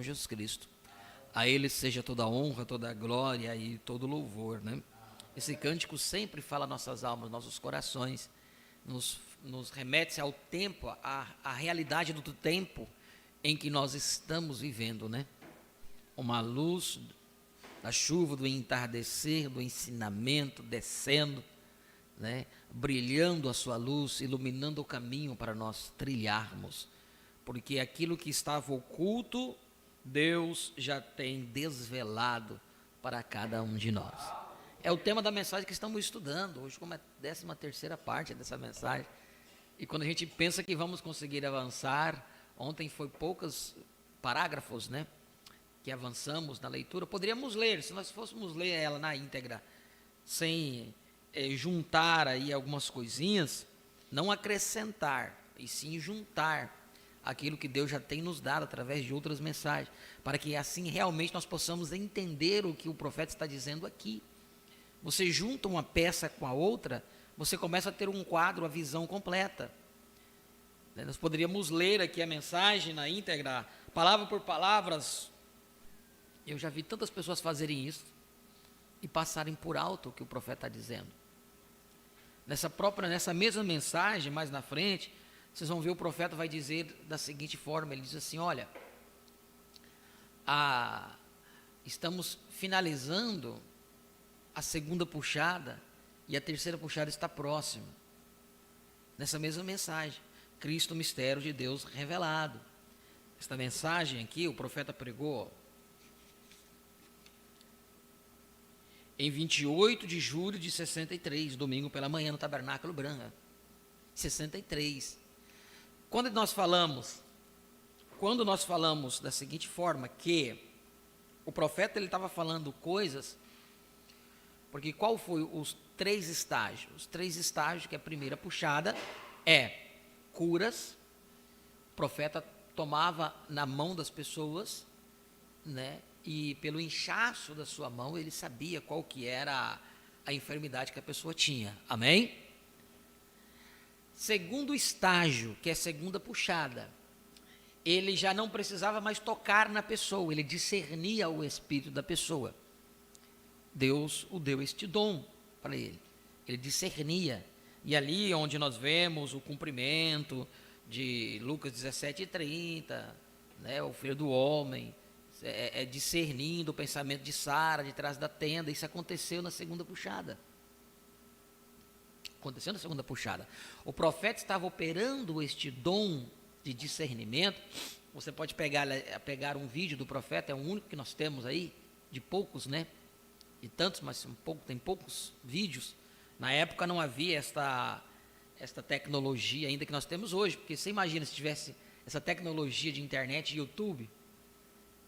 Jesus Cristo. A Ele seja toda a honra, toda a glória e todo o louvor, né? Esse cântico sempre fala nossas almas, nossos corações, nos remete ao tempo, à realidade do tempo em que nós estamos vivendo, né? Uma luz da chuva, do entardecer, do ensinamento descendo, né? Brilhando a sua luz, iluminando o caminho para nós trilharmos, porque aquilo que estava oculto, Deus já tem desvelado para cada um de nós. É o tema da mensagem que estamos estudando hoje, como é a 13ª parte dessa mensagem. E quando a gente pensa que vamos conseguir avançar, ontem foi poucos parágrafos, né, que avançamos na leitura. Poderíamos ler, se nós fôssemos ler ela na íntegra, sem juntar aí algumas coisinhas, não acrescentar, e sim juntar aquilo que Deus já tem nos dado através de outras mensagens, para que assim realmente nós possamos entender o que o profeta está dizendo aqui. Você junta uma peça com a outra, você começa a ter um quadro, a visão completa. Nós poderíamos ler aqui a mensagem na íntegra, palavra por palavras. Eu já vi tantas pessoas fazerem isso e passarem por alto o que o profeta está dizendo. Nessa mesma mensagem, mais na frente, vocês vão ver o profeta vai dizer da seguinte forma, ele diz assim, olha, estamos finalizando a segunda puxada e a terceira puxada está próxima. Nessa mesma mensagem, Cristo, o mistério de Deus revelado. Esta mensagem aqui, o profeta pregou em 28 de julho de 63, domingo pela manhã no Tabernáculo Branco, 63. Quando nós falamos da seguinte forma, que o profeta ele estava falando coisas, porque qual foi os 3 estágios? Os 3 estágios, que a primeira puxada é curas, o profeta tomava na mão das pessoas, né? E pelo inchaço da sua mão, ele sabia qual que era a enfermidade que a pessoa tinha, amém? Segundo estágio, que é a segunda puxada, ele já não precisava mais tocar na pessoa, ele discernia o espírito da pessoa. Deus o deu este dom para ele discernia. E ali onde nós vemos o cumprimento de Lucas 17:30, né, o filho do homem, discernindo o pensamento de Sara, de trás da tenda, isso aconteceu na segunda puxada. Aconteceu na segunda puxada. O profeta estava operando este dom de discernimento. Você pode pegar um vídeo do profeta, é o único que nós temos aí, de poucos, né? De tantos, mas tem poucos vídeos. Na época não havia esta tecnologia ainda que nós temos hoje, porque você imagina se tivesse essa tecnologia de internet e YouTube,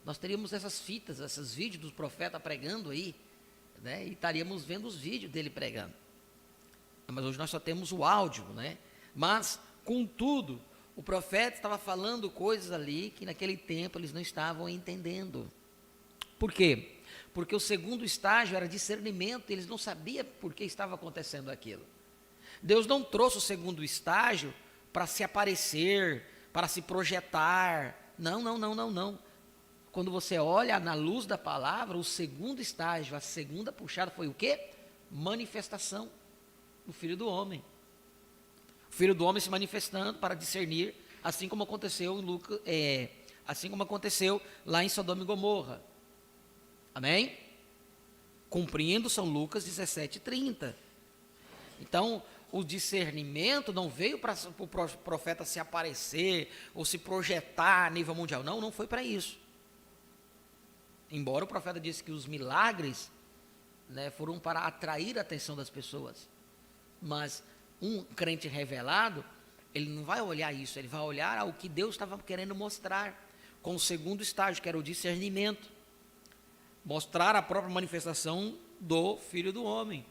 nós teríamos essas fitas, esses vídeos do profeta pregando aí, né? E estaríamos vendo os vídeos dele pregando. Mas hoje nós só temos o áudio, né? Mas, contudo, o profeta estava falando coisas ali que naquele tempo eles não estavam entendendo. Por quê? Porque o segundo estágio era discernimento, eles não sabiam por que estava acontecendo aquilo. Deus não trouxe o segundo estágio para se aparecer, para se projetar. Não. Quando você olha na luz da palavra, o segundo estágio, a segunda puxada foi o quê? Manifestação. O Filho do Homem. O Filho do Homem se manifestando para discernir, assim como aconteceu lá em Sodoma e Gomorra. Amém? Cumprindo São Lucas 17:30. Então, o discernimento não veio para o profeta se aparecer ou se projetar a nível mundial. Não foi para isso. Embora o profeta disse que os milagres, né, foram para atrair a atenção das pessoas. Mas um crente revelado, ele não vai olhar isso, ele vai olhar ao que Deus estava querendo mostrar, com o segundo estágio, que era o discernimento. Mostrar a própria manifestação do Filho do Homem.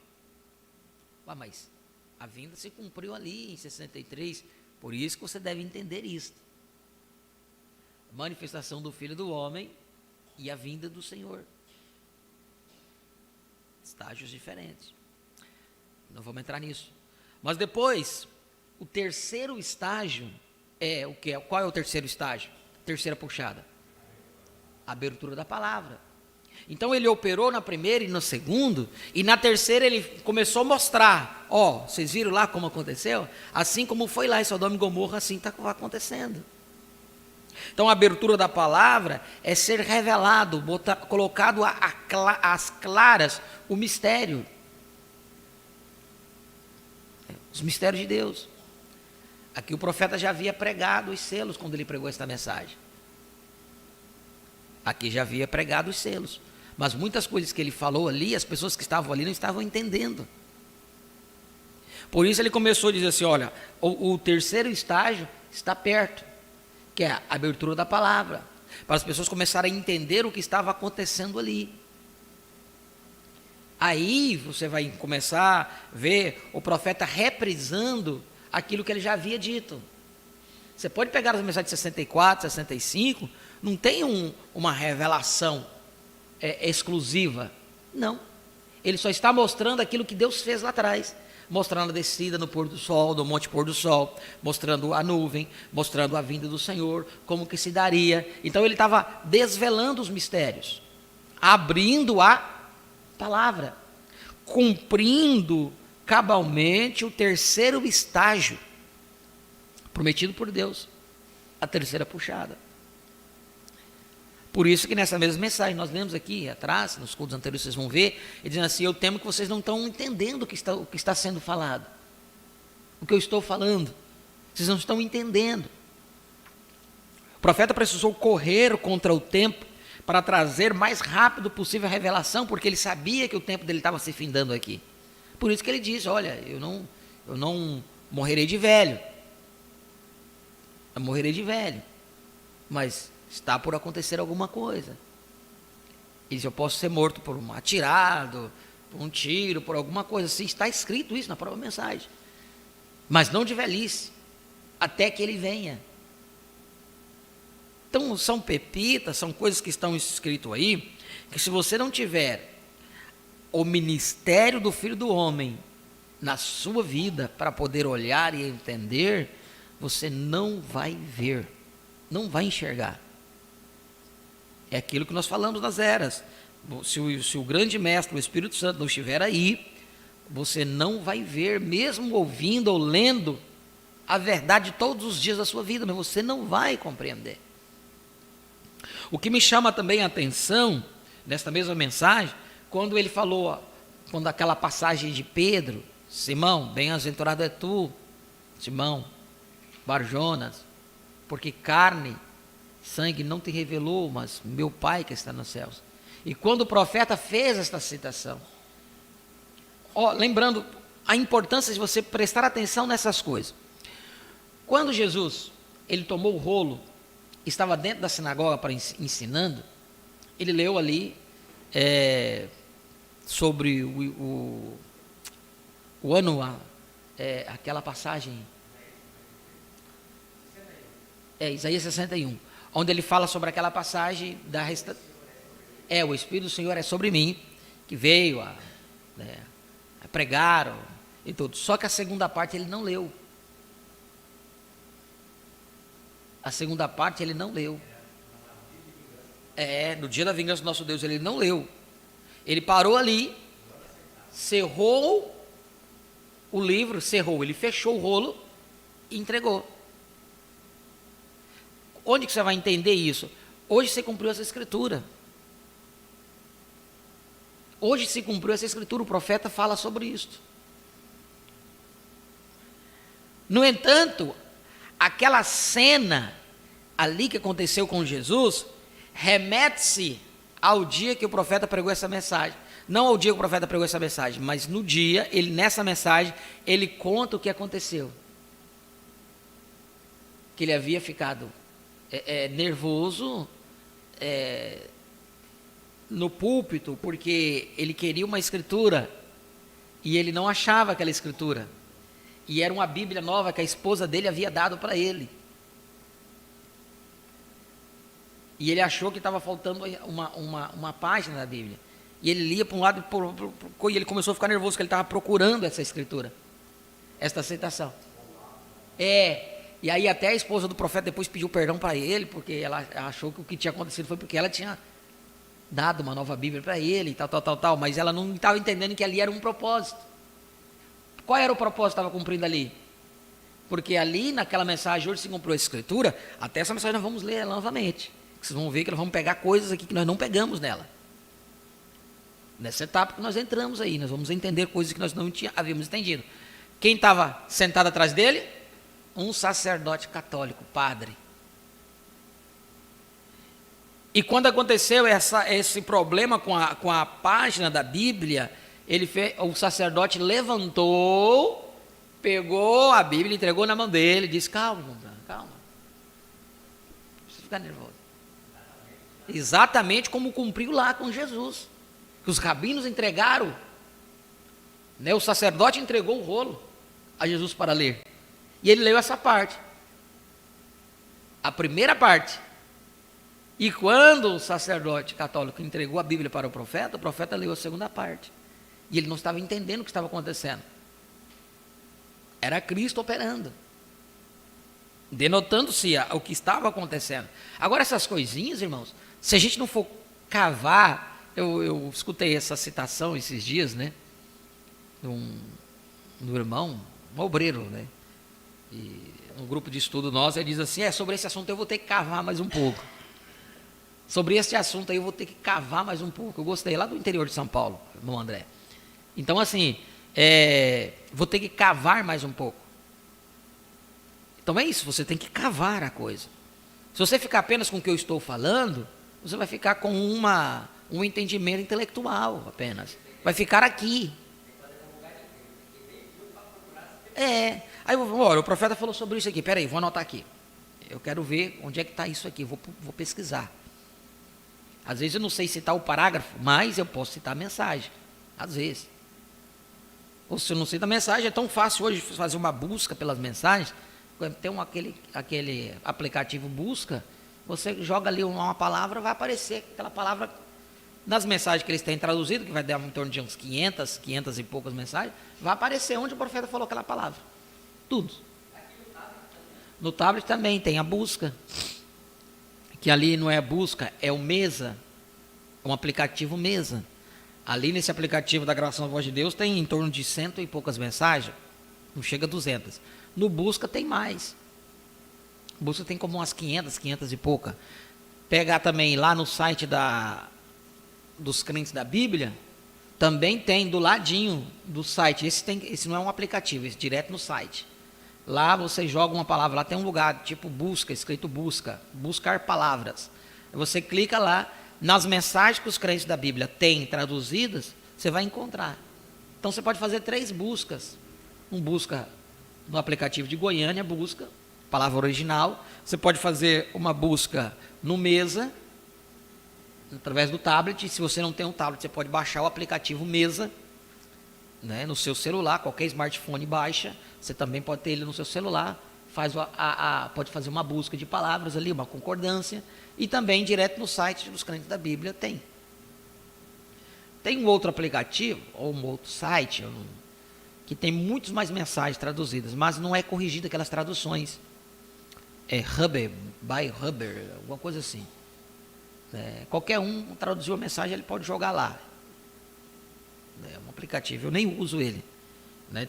Mas a vinda se cumpriu ali em 63, por isso que você deve entender isso. A manifestação do Filho do Homem e a vinda do Senhor. Estágios diferentes. Não vamos entrar nisso. Mas depois, o terceiro estágio é o que? Qual é o terceiro estágio? Terceira puxada. A abertura da palavra. Então ele operou na primeira e no segundo, e na terceira ele começou a mostrar, ó, vocês viram lá como aconteceu? Assim como foi lá em Sodoma e Gomorra, assim está acontecendo. Então a abertura da palavra é ser revelado, colocado às claras o mistério. Os mistérios de Deus. Aqui o profeta já havia pregado os selos quando ele pregou esta mensagem. Aqui já havia pregado os selos. Mas muitas coisas que ele falou ali, as pessoas que estavam ali não estavam entendendo. Por isso ele começou a dizer assim, olha, o terceiro estágio está perto, que é a abertura da palavra, para as pessoas começarem a entender o que estava acontecendo ali. Aí você vai começar a ver o profeta reprisando aquilo que ele já havia dito. Você pode pegar as mensagens de 64, 65, não tem uma revelação exclusiva. Não. Ele só está mostrando aquilo que Deus fez lá atrás. Mostrando a descida no pôr do sol, no monte pôr do sol, mostrando a nuvem, mostrando a vinda do Senhor, como que se daria. Então ele estava desvelando os mistérios, abrindo a palavra, cumprindo cabalmente o terceiro estágio prometido por Deus, a terceira puxada. Por isso que nessa mesma mensagem, nós lemos aqui atrás, nos cultos anteriores vocês vão ver, ele dizendo assim, eu temo que vocês não estão entendendo o que está sendo falado, o que eu estou falando, vocês não estão entendendo. O profeta precisou correr contra o tempo para trazer mais rápido possível a revelação, porque ele sabia que o tempo dele estava se findando aqui. Por isso que ele disse, olha, eu não morrerei de velho, eu morrerei de velho, mas está por acontecer alguma coisa. Ele diz, eu posso ser morto por um atirado, por um tiro, por alguma coisa assim. Está escrito isso na própria mensagem. Mas não de velhice, até que ele venha. Então são pepitas, são coisas que estão escritas aí, que se você não tiver o ministério do Filho do Homem na sua vida, para poder olhar e entender, você não vai ver, não vai enxergar. É aquilo que nós falamos nas eras. Se o grande mestre, o Espírito Santo, não estiver aí, você não vai ver, mesmo ouvindo ou lendo a verdade todos os dias da sua vida, mas você não vai compreender. O que me chama também a atenção, nesta mesma mensagem, quando ele falou, quando aquela passagem de Pedro, Simão, bem-aventurado é tu, Simão, Barjonas, porque carne, sangue não te revelou, mas meu Pai que está nos céus. E quando o profeta fez esta citação, lembrando a importância de você prestar atenção nessas coisas. Quando Jesus, ele tomou o rolo, estava dentro da sinagoga ensinando, ele leu ali sobre o ano, aquela passagem, Isaías 61, onde ele fala sobre aquela passagem o Espírito do Senhor é sobre mim, que veio a pregar e tudo. Só que a segunda parte ele não leu. A segunda parte ele não leu. No dia da vingança do nosso Deus, ele não leu. Ele parou ali, cerrou o livro, ele fechou o rolo e entregou. Onde que você vai entender isso? Hoje você cumpriu essa escritura. Hoje se cumpriu essa escritura, o profeta fala sobre isso. No entanto, aquela cena ali que aconteceu com Jesus, remete-se ao dia que o profeta pregou essa mensagem. Não ao dia que o profeta pregou essa mensagem, mas no dia, nessa mensagem, ele conta o que aconteceu. Que ele havia ficado nervoso no púlpito, porque ele queria uma escritura e ele não achava aquela escritura, e era uma Bíblia nova que a esposa dele havia dado para ele, e ele achou que estava faltando uma página da Bíblia, e ele lia para um lado e ele começou a ficar nervoso, porque ele estava procurando essa escritura, esta aceitação. E aí até a esposa do profeta depois pediu perdão para ele, porque ela achou que o que tinha acontecido foi porque ela tinha dado uma nova Bíblia para ele, e tal, mas ela não estava entendendo que ali era um propósito. Qual era o propósito que estava cumprindo ali? Porque ali, naquela mensagem, hoje se cumpriu a Escritura, até essa mensagem nós vamos ler novamente. Vocês vão ver que nós vamos pegar coisas aqui que nós não pegamos nela. Nessa etapa que nós entramos aí, nós vamos entender coisas que nós não havíamos entendido. Quem estava sentado atrás dele? Um sacerdote católico, padre. E quando aconteceu esse problema com a página da Bíblia, o sacerdote levantou, pegou a Bíblia, entregou na mão dele e disse: calma, irmão, calma. Não precisa ficar nervoso. Exatamente como cumpriu lá com Jesus. Que os rabinos entregaram, né, o sacerdote entregou o rolo a Jesus para ler. E ele leu essa parte. A primeira parte. E quando o sacerdote católico entregou a Bíblia para o profeta leu a segunda parte. E ele não estava entendendo o que estava acontecendo. Era Cristo operando, denotando-se o que estava acontecendo. Agora, essas coisinhas, irmãos, se a gente não for cavar, eu escutei essa citação esses dias, né, do irmão, um obreiro, né, e no grupo de estudo nosso, ele diz assim: sobre esse assunto eu vou ter que cavar mais um pouco. Sobre esse assunto aí eu vou ter que cavar mais um pouco. Eu gostei, lá do interior de São Paulo, irmão André. Então, assim, vou ter que cavar mais um pouco. Então é isso, você tem que cavar a coisa. Se você ficar apenas com o que eu estou falando, você vai ficar com um entendimento intelectual apenas. Vai ficar aqui. Aí olha, o profeta falou sobre isso aqui. Peraí, vou anotar aqui. Eu quero ver onde é que está isso aqui. Vou pesquisar. Às vezes eu não sei citar o parágrafo, mas eu posso citar a mensagem. Às vezes. Ou se eu não cito a mensagem, é tão fácil hoje fazer uma busca pelas mensagens. Tem aquele aplicativo busca, você joga ali uma palavra, vai aparecer aquela palavra nas mensagens que eles têm traduzido, que vai dar em torno de uns 500 e poucas mensagens, vai aparecer onde o profeta falou aquela palavra. Tudo. No tablet também tem a busca, que ali não é busca, é o Mesa, um aplicativo Mesa. Ali nesse aplicativo da gravação da voz de Deus tem em torno de 100 e poucas mensagens, não chega a 200. No busca tem mais. Busca tem como umas 500 e pouca. Pegar também lá no site dos crentes da Bíblia, também tem do ladinho do site. Esse não é um aplicativo, esse direto no site. Lá você joga uma palavra, lá tem um lugar tipo busca, escrito busca, buscar palavras. Você clica lá, nas mensagens que os crentes da Bíblia têm traduzidas, você vai encontrar. Então você pode fazer 3 buscas. Um busca no aplicativo de Goiânia, busca, palavra original. Você pode fazer uma busca no Mesa, através do tablet. E se você não tem um tablet, você pode baixar o aplicativo Mesa, né, no seu celular, qualquer smartphone baixa. Você também pode ter ele no seu celular, pode fazer uma busca de palavras ali, uma concordância. E também direto no site dos crentes da Bíblia tem. Tem um outro aplicativo, ou um outro site, que tem muitas mais mensagens traduzidas, mas não é corrigida aquelas traduções. É Huber, by Huber, alguma coisa assim. Qualquer um traduziu a mensagem, ele pode jogar lá. É um aplicativo, eu nem uso ele.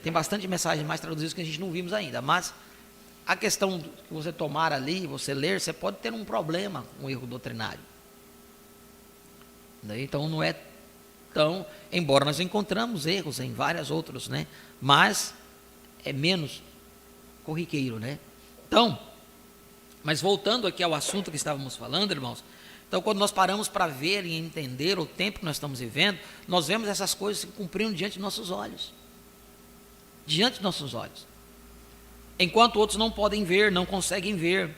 Tem bastante mensagens mais traduzidas que a gente não vimos ainda, mas a questão que você tomar ali, você ler, você pode ter um problema, um erro doutrinário. Então não é tão, embora nós encontramos erros em vários outros, mas é menos corriqueiro, Então, mas voltando aqui ao assunto que estávamos falando, irmãos, então quando nós paramos para ver e entender o tempo que nós estamos vivendo, nós vemos essas coisas se cumprindo diante de nossos olhos. Diante de nossos olhos. Enquanto outros não podem ver, não conseguem ver.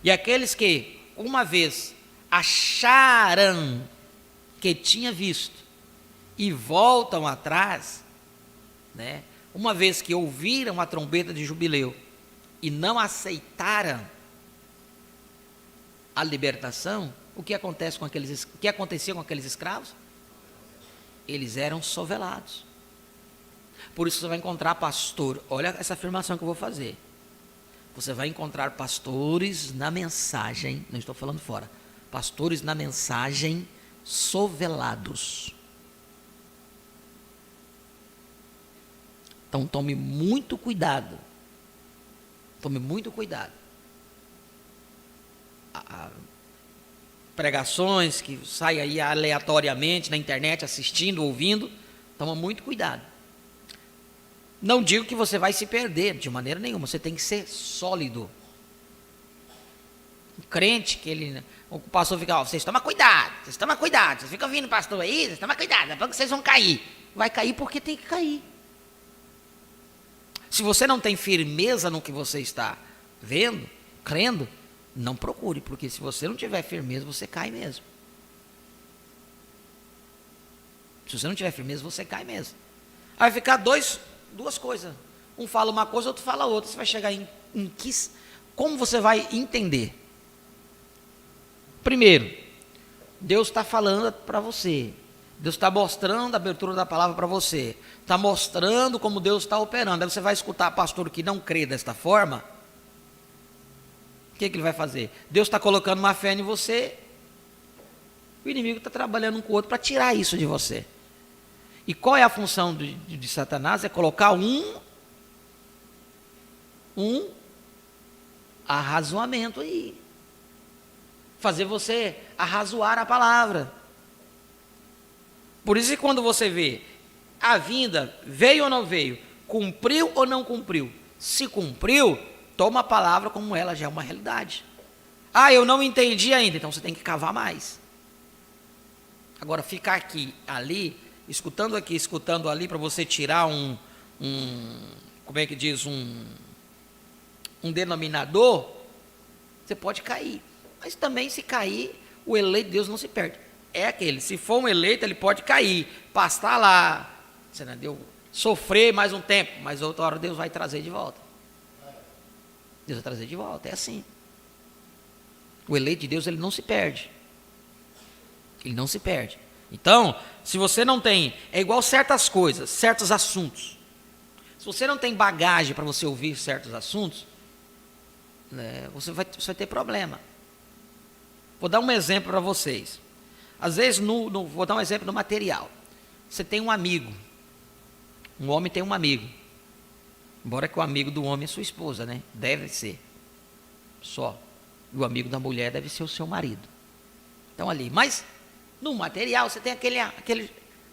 E aqueles que, uma vez, acharam que tinha visto e voltam atrás, uma vez que ouviram a trombeta de jubileu e não aceitaram a libertação, o que acontecia com aqueles escravos? Eles eram sovelados. Por isso você vai encontrar, pastor, olha essa afirmação que eu vou fazer. Você vai encontrar pastores na mensagem, não estou falando fora, pastores na mensagem sovelados. Então tome muito cuidado. Tome muito cuidado. Pregações que saem aí aleatoriamente na internet, assistindo, ouvindo, toma muito cuidado. Não digo que você vai se perder, de maneira nenhuma, você tem que ser sólido. Um crente que ele, o pastor fica, ó, vocês tomam cuidado, vocês ficam ouvindo o pastor aí, vocês tomam cuidado, daqui a pouco vocês vão cair. Vai cair porque tem que cair. Se você não tem firmeza no que você está vendo, crendo, não procure, porque se você não tiver firmeza, você cai mesmo. Se você não tiver firmeza, você cai mesmo. Aí vai ficar duas coisas. Um fala uma coisa, outro fala outra. Você vai chegar em como você vai entender? Primeiro, Deus está falando para você. Deus está mostrando a abertura da palavra para você. Está mostrando como Deus está operando. Aí você vai escutar pastor que não crê desta forma. O que ele vai fazer? Deus está colocando uma fé em você. O inimigo está trabalhando um com o outro para tirar isso de você. E qual é a função de Satanás? É colocar um arrazoamento aí. Fazer você arrazoar a palavra. Por isso que quando você vê a vinda, veio ou não veio, cumpriu ou não cumpriu, se cumpriu, toma a palavra como ela já é uma realidade. Ah, eu não entendi ainda, então você tem que cavar mais. Agora, ficar aqui, ali, escutando aqui, escutando ali, para você tirar como é que diz, um denominador, você pode cair. Mas também, se cair, o eleito de Deus não se perde. É aquele, se for um eleito, ele pode cair, pastar lá, você não deu, sofrer mais um tempo, mas outra hora Deus vai trazer de volta. Deus vai trazer de volta, é assim. O eleito de Deus, ele não se perde. Ele não se perde. Então, se você não tem, é igual certas coisas, certos assuntos. Se você não tem bagagem para você ouvir certos assuntos, né, você vai ter problema. Vou dar um exemplo para vocês. Às vezes, vou dar um exemplo no material. Você tem um amigo. Um homem tem um amigo. Embora que o amigo do homem é sua esposa, né? Deve ser. Só. E o amigo da mulher deve ser o seu marido. Então, ali. Mas, no material, você tem aquele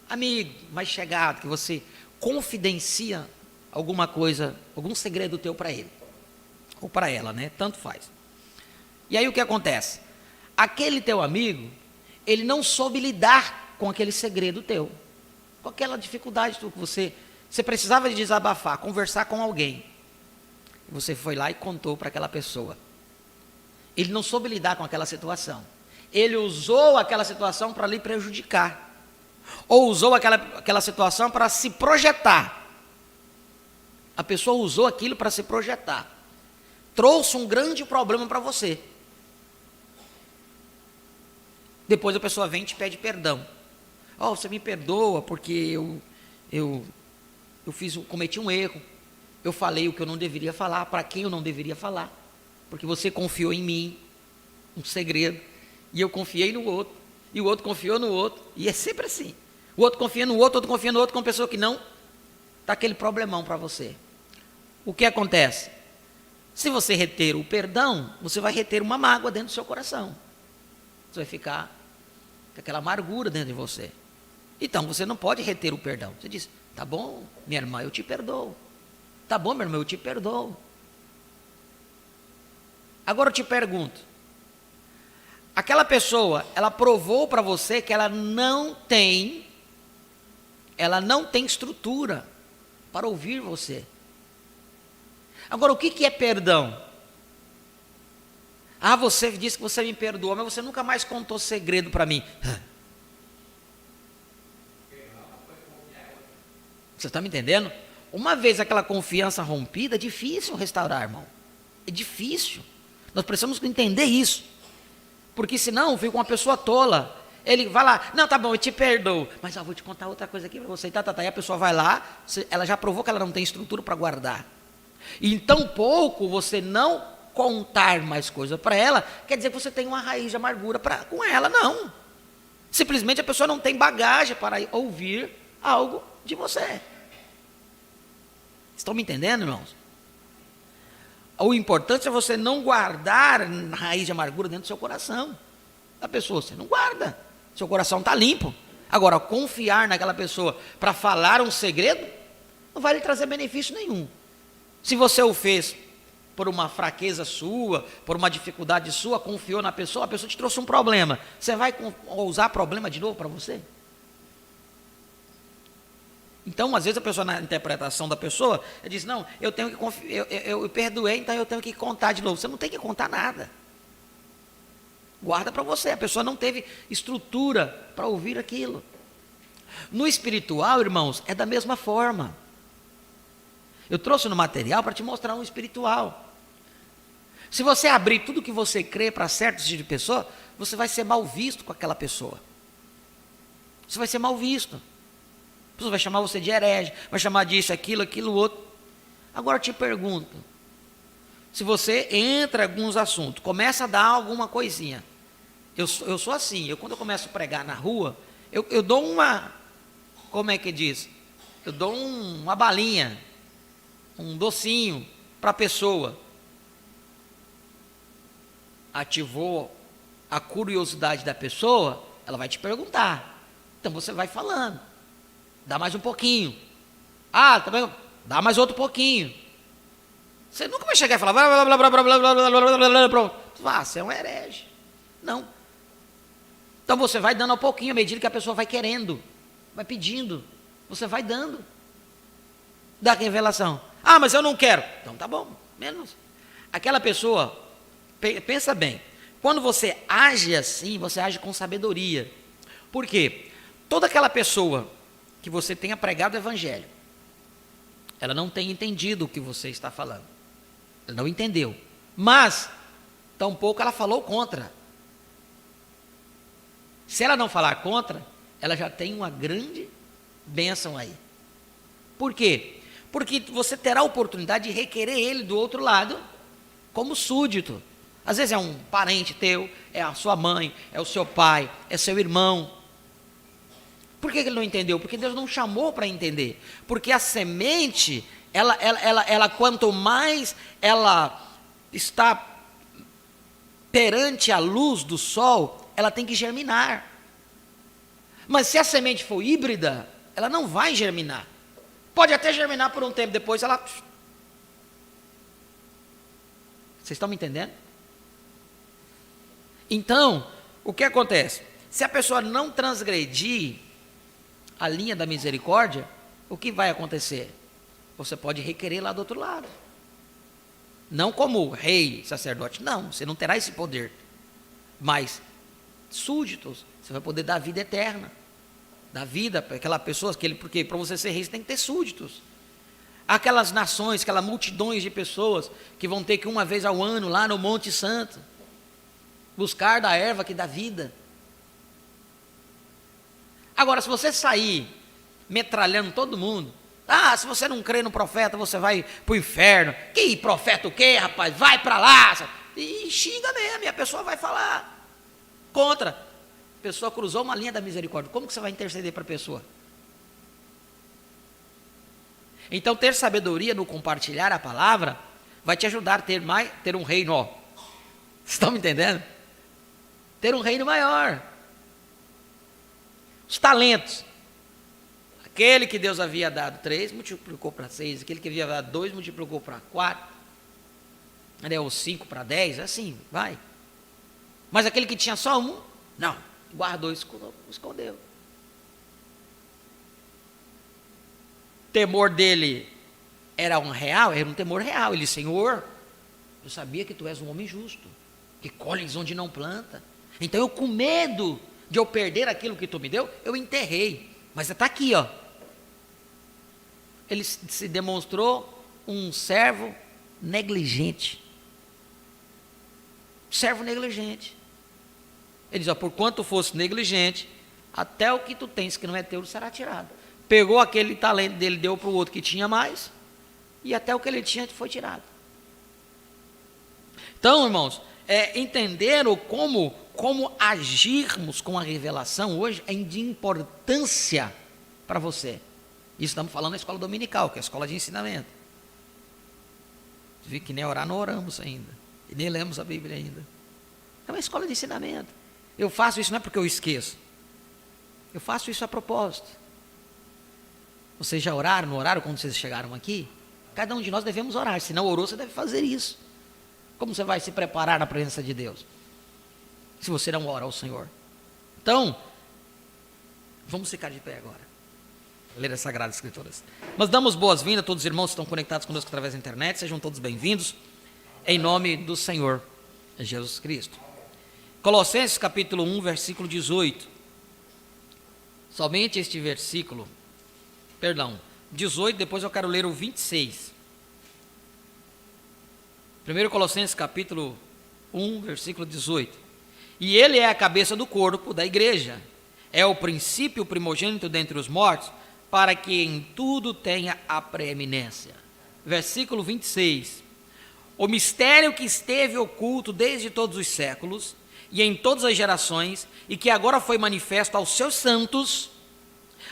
amigo mais chegado, que você confidencia alguma coisa, algum segredo teu para ele. Ou para ela, né? Tanto faz. E aí, o que acontece? Aquele teu amigo, ele não soube lidar com aquele segredo teu. Com aquela dificuldade que você precisava de desabafar, conversar com alguém. Você foi lá e contou para aquela pessoa. Ele não soube lidar com aquela situação. Ele usou aquela situação para lhe prejudicar. Ou usou aquela situação para se projetar. A pessoa usou aquilo para se projetar. Trouxe um grande problema para você. Depois a pessoa vem e te pede perdão. Oh, você me perdoa porque eu cometi um erro. Eu falei o que eu não deveria falar, para quem eu não deveria falar. Porque você confiou em mim, um segredo. E eu confiei no outro. E o outro confiou no outro. E é sempre assim. O outro confia no outro confia no outro, com uma pessoa que não. Está aquele problemão para você. O que acontece? Se você reter o perdão, você vai reter uma mágoa dentro do seu coração. Você vai ficar com aquela amargura dentro de você. Então, você não pode reter o perdão. Você diz, tá bom, minha irmã, eu te perdoo. Tá bom, meu irmão, eu te perdoo. Agora eu te pergunto, aquela pessoa, ela provou para você que ela não tem estrutura para ouvir você. Agora, o que é perdão? Ah, você disse que você me perdoou, mas você nunca mais contou segredo para mim. Você está me entendendo? Uma vez aquela confiança rompida, é difícil restaurar, irmão. É difícil. Nós precisamos entender isso. Porque senão fica uma pessoa tola. Ele vai lá, não, tá bom, eu te perdoo. Mas vou te contar outra coisa aqui para você. E a pessoa vai lá, ela já provou que ela não tem estrutura para guardar. E tão pouco você não contar mais coisa para ela, quer dizer que você tem uma raiz de amargura com ela, não. Simplesmente a pessoa não tem bagagem para ouvir algo de você. Estão me entendendo, irmãos? O importante é você não guardar raiz de amargura dentro do seu coração. A pessoa, você não guarda. Seu coração está limpo. Agora, confiar naquela pessoa para falar um segredo, não vai lhe trazer benefício nenhum. Se você o fez por uma fraqueza sua, por uma dificuldade sua, confiou na pessoa, a pessoa te trouxe um problema. Você vai usar problema de novo para você? Então, às vezes a pessoa, na interpretação da pessoa, diz, não, eu tenho que eu perdoei, então eu tenho que contar de novo. Você não tem que contar nada. Guarda para você. A pessoa não teve estrutura para ouvir aquilo. No espiritual, irmãos, é da mesma forma. Eu trouxe no material para te mostrar um espiritual. Se você abrir tudo que você crê para certo tipo de pessoa, você vai ser mal visto com aquela pessoa. Você vai ser mal visto. A pessoa vai chamar você de herege, vai chamar disso, aquilo, outro. Agora eu te pergunto, se você entra em alguns assuntos, começa a dar alguma coisinha. Eu sou assim, quando eu começo a pregar na rua, eu dou uma, como é que diz? Eu dou uma balinha, um docinho para a pessoa. Ativou a curiosidade da pessoa, ela vai te perguntar. Então você vai falando. Dá mais um pouquinho. Ah, também dá mais outro pouquinho. Você nunca vai chegar e falar, pronto. Você é um herege. Não. Então você vai dando ao pouquinho, à medida que a pessoa vai querendo, vai pedindo, você vai dando. Dá revelação. Ah, mas eu não quero. Então tá bom, menos. Aquela pessoa, pensa bem, quando você age assim, você age com sabedoria. Por quê? Toda aquela pessoa que você tenha pregado o evangelho, ela não tem entendido o que você está falando. Ela não entendeu. Mas, tampouco ela falou contra. Se ela não falar contra, ela já tem uma grande bênção aí. Por quê? Porque você terá a oportunidade de requerer ele do outro lado como súdito. Às vezes é um parente teu, é a sua mãe, é o seu pai, é seu irmão. Por que ele não entendeu? Porque Deus não chamou para entender. Porque a semente, ela quanto mais ela está perante a luz do sol, ela tem que germinar. Mas se a semente for híbrida, ela não vai germinar. Pode até germinar por um tempo, depois ela... Vocês estão me entendendo? Então, o que acontece? Se a pessoa não transgredir a linha da misericórdia, o que vai acontecer? Você pode requerer lá do outro lado. Não como rei, sacerdote, não, você não terá esse poder. Mas, súditos, você vai poder dar vida eterna. Dar vida para aquela pessoa, porque para você ser rei, você tem que ter súditos. Aquelas nações, aquelas multidões de pessoas que vão ter que uma vez ao ano, lá no Monte Santo, buscar da erva que dá vida. Agora, se você sair metralhando todo mundo, se você não crê no profeta, você vai para o inferno. Que profeta o quê, rapaz? Vai para lá. E xinga mesmo, e a pessoa vai falar contra. A pessoa cruzou uma linha da misericórdia. Como que você vai interceder para a pessoa? Então, ter sabedoria no compartilhar a palavra vai te ajudar a ter um reino. Vocês estão me entendendo? Ter um reino maior. Os talentos. Aquele que Deus havia dado 3, multiplicou para 6. Aquele que havia dado 2, multiplicou para 4. Ou 5 para 10, assim, vai. Mas aquele que tinha só 1, não. Guardou, escondeu. O temor dele era um real? Era um temor real. Ele, Senhor, eu sabia que tu és um homem justo, que colhes onde não planta. Então eu, com medo de eu perder aquilo que tu me deu, eu enterrei. Mas está aqui, ó. Ele se demonstrou um servo negligente. Servo negligente. Ele diz, por quanto fosse negligente, até o que tu tens que não é teu será tirado. Pegou aquele talento dele, deu para o outro que tinha mais, e até o que ele tinha foi tirado. Então, irmãos, entenderam como agirmos com a revelação hoje é de importância para você. Isso estamos falando da escola dominical, que é a escola de ensinamento. Viu que nem orar não oramos ainda, e nem lemos a Bíblia ainda. É uma escola de ensinamento. Eu faço isso não é porque eu esqueço, eu faço isso a propósito. Vocês já oraram, não oraram quando vocês chegaram aqui? Cada um de nós devemos orar, se não orou, você deve fazer isso. Como você vai se preparar na presença de Deus, se você não ora ao Senhor? Então, vamos ficar de pé agora, ler as Sagradas Escrituras. Nós damos boas-vindas a todos os irmãos que estão conectados conosco através da internet, sejam todos bem-vindos, em nome do Senhor Jesus Cristo. Colossenses capítulo 1, versículo 18, somente este versículo, 18, depois eu quero ler o 26. Primeiro Colossenses capítulo 1, versículo 18. E ele é a cabeça do corpo, da igreja, é o princípio primogênito dentre os mortos, para que em tudo tenha a preeminência. Versículo 26. O mistério que esteve oculto desde todos os séculos, e em todas as gerações, e que agora foi manifesto aos seus santos,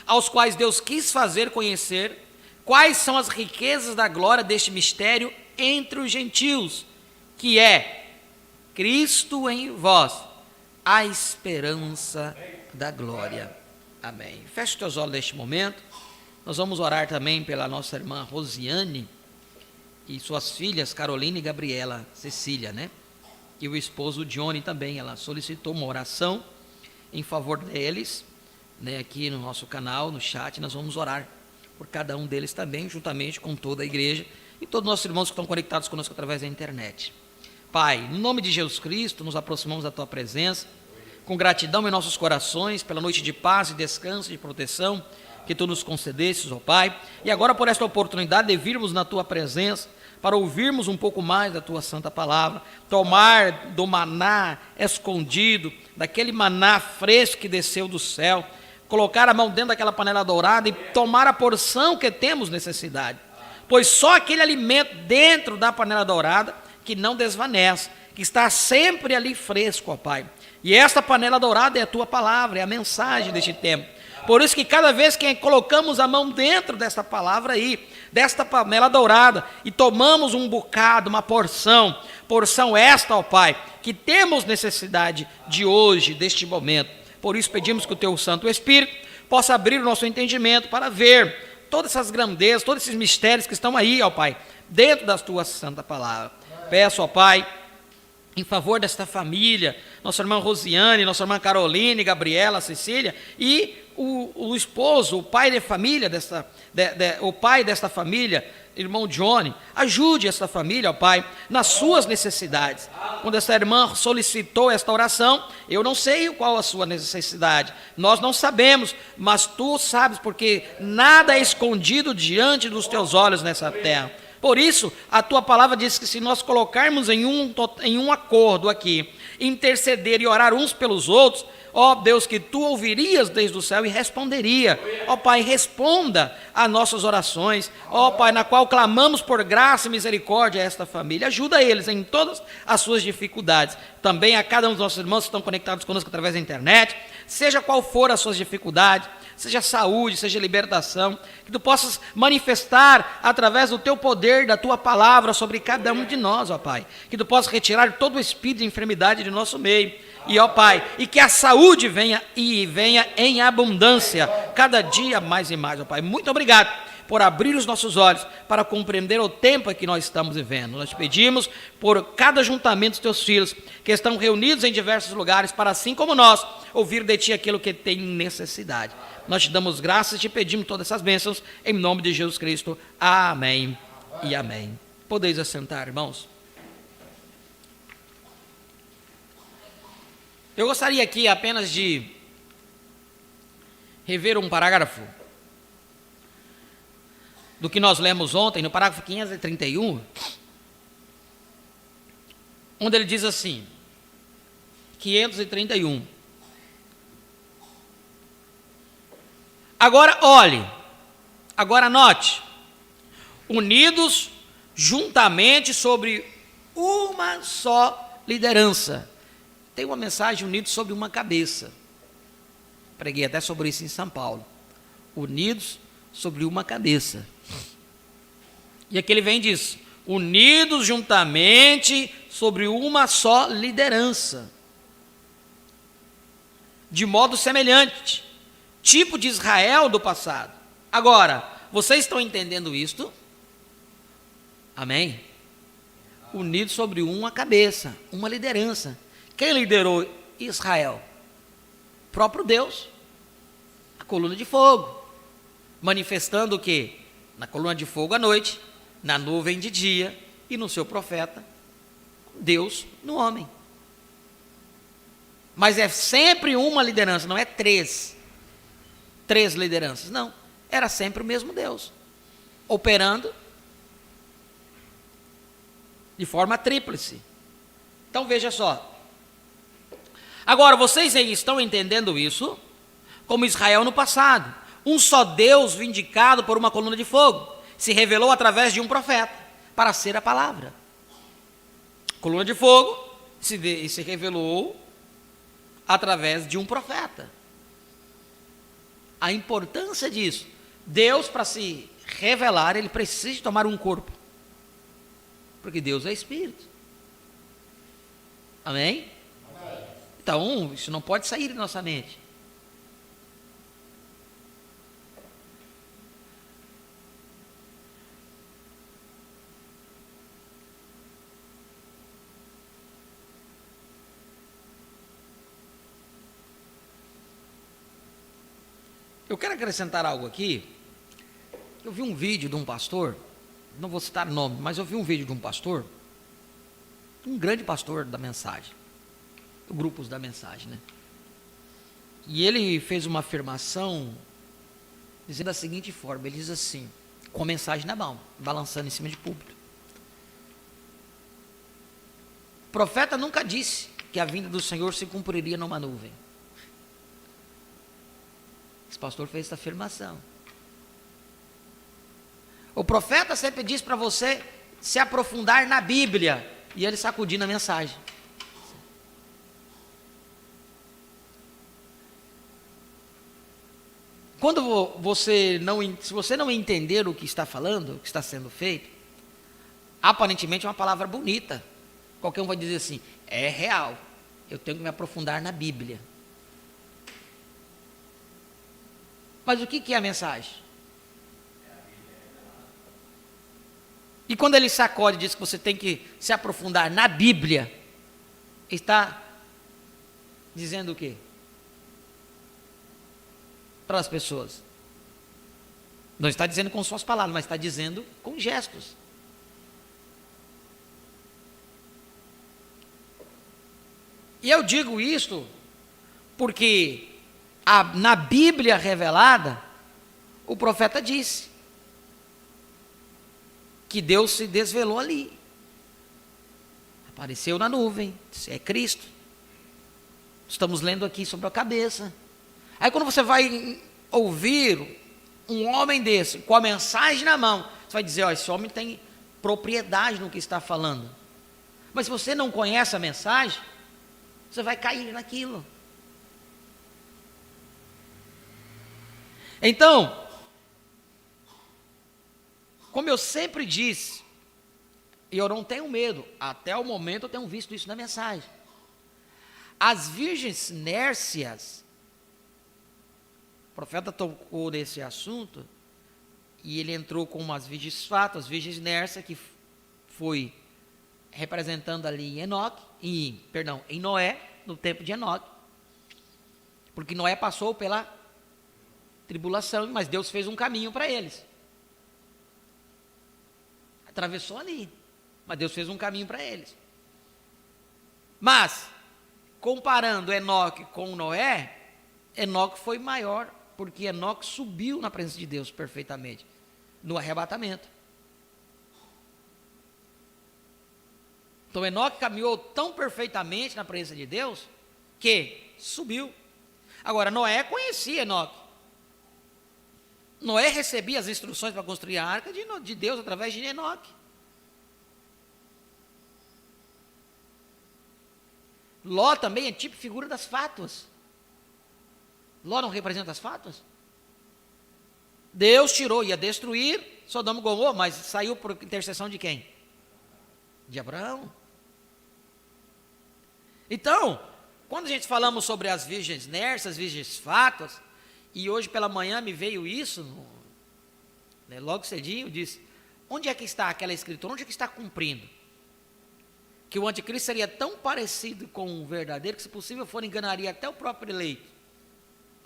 aos quais Deus quis fazer conhecer quais são as riquezas da glória deste mistério entre os gentios, que é Cristo em vós, a esperança da glória. Amém. Feche os teus olhos neste momento. Nós vamos orar também pela nossa irmã Rosiane e suas filhas Carolina e Gabriela Cecília, né? E o esposo Johnny também. Ela solicitou uma oração em favor deles, né? Aqui no nosso canal, no chat, nós vamos orar por cada um deles também, juntamente com toda a igreja e todos os nossos irmãos que estão conectados conosco através da internet. Pai, no nome de Jesus Cristo, nos aproximamos da Tua presença, com gratidão em nossos corações, pela noite de paz e descanso, de proteção, que Tu nos concedesses, ó Pai, e agora por esta oportunidade de virmos na Tua presença, para ouvirmos um pouco mais da Tua santa palavra, tomar do maná escondido, daquele maná fresco que desceu do céu, colocar a mão dentro daquela panela dourada e tomar a porção que temos necessidade, pois só aquele alimento dentro da panela dourada que não desvanece, que está sempre ali fresco, ó Pai. E esta panela dourada é a Tua palavra, é a mensagem deste tempo. Por isso que cada vez que colocamos a mão dentro desta palavra aí, desta panela dourada, e tomamos um bocado, uma porção esta, ó Pai, que temos necessidade de hoje, deste momento. Por isso pedimos que o Teu Santo Espírito possa abrir o nosso entendimento para ver todas essas grandezas, todos esses mistérios que estão aí, ó Pai, dentro da Tua santa palavra. Peço, ó Pai, em favor desta família, nossa irmã Rosiane, nossa irmã Carolina, Gabriela, Cecília, e o esposo, o pai de família, o pai desta família, irmão Johnny, ajude esta família, ó Pai, nas suas necessidades. Quando esta irmã solicitou esta oração, eu não sei qual a sua necessidade, nós não sabemos, mas Tu sabes, porque nada é escondido diante dos Teus olhos nessa terra. Por isso, a Tua palavra diz que se nós colocarmos em um acordo aqui, interceder e orar uns pelos outros, ó Deus, que Tu ouvirias desde o céu e responderia. Ó Pai, responda a nossas orações, ó Pai, na qual clamamos por graça e misericórdia a esta família. Ajuda eles em todas as suas dificuldades. Também a cada um dos nossos irmãos que estão conectados conosco através da internet, seja qual for as suas dificuldades, seja saúde, seja libertação, que Tu possas manifestar através do Teu poder, da Tua palavra sobre cada um de nós, ó Pai, que Tu possas retirar todo o espírito de enfermidade de nosso meio, e ó Pai, e que a saúde venha em abundância, cada dia mais e mais, ó Pai. Muito obrigado por abrir os nossos olhos para compreender o tempo que nós estamos vivendo. Nós pedimos por cada ajuntamento dos Teus filhos, que estão reunidos em diversos lugares, para assim como nós, ouvir de Ti aquilo que tem necessidade. Nós Te damos graças e Te pedimos todas essas bênçãos, em nome de Jesus Cristo. Amém e amém. Podeis assentar, irmãos. Eu gostaria aqui apenas de rever um parágrafo do que nós lemos ontem, no parágrafo 531, onde ele diz assim, 531. Agora olhe, agora note, unidos juntamente sobre uma só liderança. Tem uma mensagem unidos sobre uma cabeça. Preguei até sobre isso em São Paulo. Unidos sobre uma cabeça. E aqui ele vem disso. Unidos juntamente sobre uma só liderança. De modo semelhante. Tipo de Israel do passado. Agora, vocês estão entendendo isto? Amém? Unidos sobre uma cabeça, uma liderança. Quem liderou Israel? O próprio Deus. A coluna de fogo. Manifestando o quê? Na coluna de fogo à noite, na nuvem de dia e no seu profeta, Deus no homem. Mas é sempre uma liderança, não é três lideranças, não. Era sempre o mesmo Deus, operando de forma tríplice. Então veja só. Agora, vocês aí estão entendendo isso como Israel no passado. Um só Deus vindicado por uma coluna de fogo. Se revelou através de um profeta, para ser a palavra. Coluna de fogo se revelou através de um profeta. A importância disso. Deus, para se revelar, ele precisa tomar um corpo. Porque Deus é Espírito. Amém? Então, isso não pode sair de nossa mente. Eu quero acrescentar algo aqui. Eu vi um vídeo de um pastor, não vou citar nome, mas eu vi um vídeo de um pastor, um grande pastor da mensagem, grupos da mensagem, né? E ele fez uma afirmação dizendo da seguinte forma, ele diz assim, com a mensagem na mão, balançando em cima de púlpito. O profeta nunca disse que a vinda do Senhor se cumpriria numa nuvem. Esse pastor fez essa afirmação. O profeta sempre diz para você se aprofundar na Bíblia. E ele sacudindo a mensagem. Quando se você não entender o que está falando, o que está sendo feito, aparentemente é uma palavra bonita. Qualquer um vai dizer assim, é real. Eu tenho que me aprofundar na Bíblia. Mas o que é a mensagem? E quando ele sacode e diz que você tem que se aprofundar na Bíblia, está dizendo o quê? Para as pessoas. Não está dizendo com suas palavras, mas está dizendo com gestos. E eu digo isto porque na Bíblia revelada, o profeta disse que Deus se desvelou ali. Apareceu na nuvem, disse, é Cristo. Estamos lendo aqui sobre a cabeça. Aí quando você vai ouvir um homem desse, com a mensagem na mão, você vai dizer, ó, esse homem tem propriedade no que está falando. Mas se você não conhece a mensagem, você vai cair naquilo. Então, como eu sempre disse, e eu não tenho medo, até o momento eu tenho visto isso na mensagem. As virgens nércias, o profeta tocou nesse assunto, e ele entrou com umas virgens fato, as virgens nércias, que foi representando ali em Noé, no tempo de Enoque. Porque Noé passou pela tribulação, mas Deus fez um caminho para eles. Atravessou ali, mas Deus fez um caminho para eles. Mas, comparando Enoque com Noé, Enoque foi maior, porque Enoque subiu na presença de Deus perfeitamente, no arrebatamento. Então Enoque caminhou tão perfeitamente na presença de Deus, que subiu. Agora, Noé conhecia Enoque. Noé recebia as instruções para construir a arca de Deus através de Enoque. Ló também é tipo e figura das fátuas. Ló não representa as fátuas? Deus tirou, ia destruir Sodoma e Gomorra, mas saiu por intercessão de quem? De Abraão. Então, quando a gente falamos sobre as virgens nérsas, as virgens fátuas, e hoje pela manhã me veio isso, logo cedinho, disse, onde é que está aquela escritura? Onde é que está cumprindo? Que o anticristo seria tão parecido com o verdadeiro, que se possível for enganaria até o próprio eleito.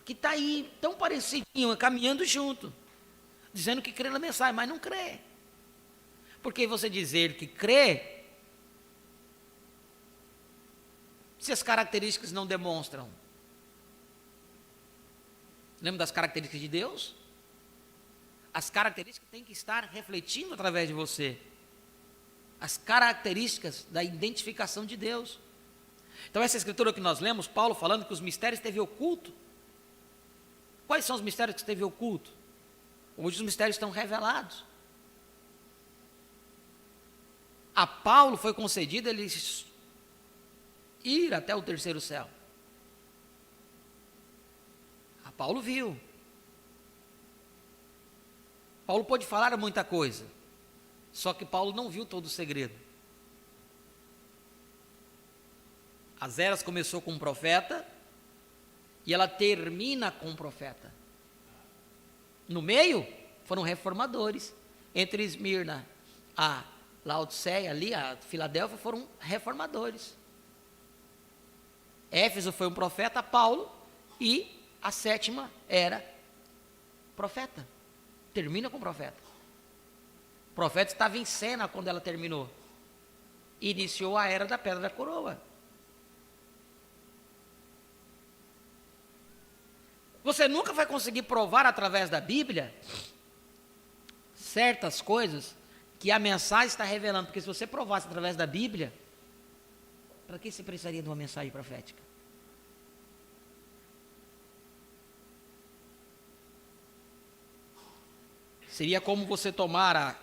Que está aí, tão parecidinho, caminhando junto, dizendo que crê na mensagem, mas não crê. Porque você dizer que crê, se as características não demonstram. Lembra das características de Deus? As características têm que estar refletindo através de você. As características da identificação de Deus. Então essa escritura que nós lemos, Paulo falando que os mistérios esteve oculto. Quais são os mistérios que esteve oculto? Hoje os mistérios estão revelados. A Paulo foi concedido ele ir até o terceiro céu. A Paulo viu. Paulo pôde falar muita coisa. Só que Paulo não viu todo o segredo. As eras começou com um profeta e ela termina com um profeta. No meio foram reformadores. Entre Esmirna, a Laodiceia, ali, a Filadélfia, foram reformadores. Éfeso foi um profeta, Paulo, e a sétima era profeta. Termina com profeta. O profeta estava em cena quando ela terminou. Iniciou a era da pedra da coroa. Você nunca vai conseguir provar através da Bíblia certas coisas que a mensagem está revelando. Porque se você provasse através da Bíblia, para que você precisaria de uma mensagem profética? Seria como você tomar a...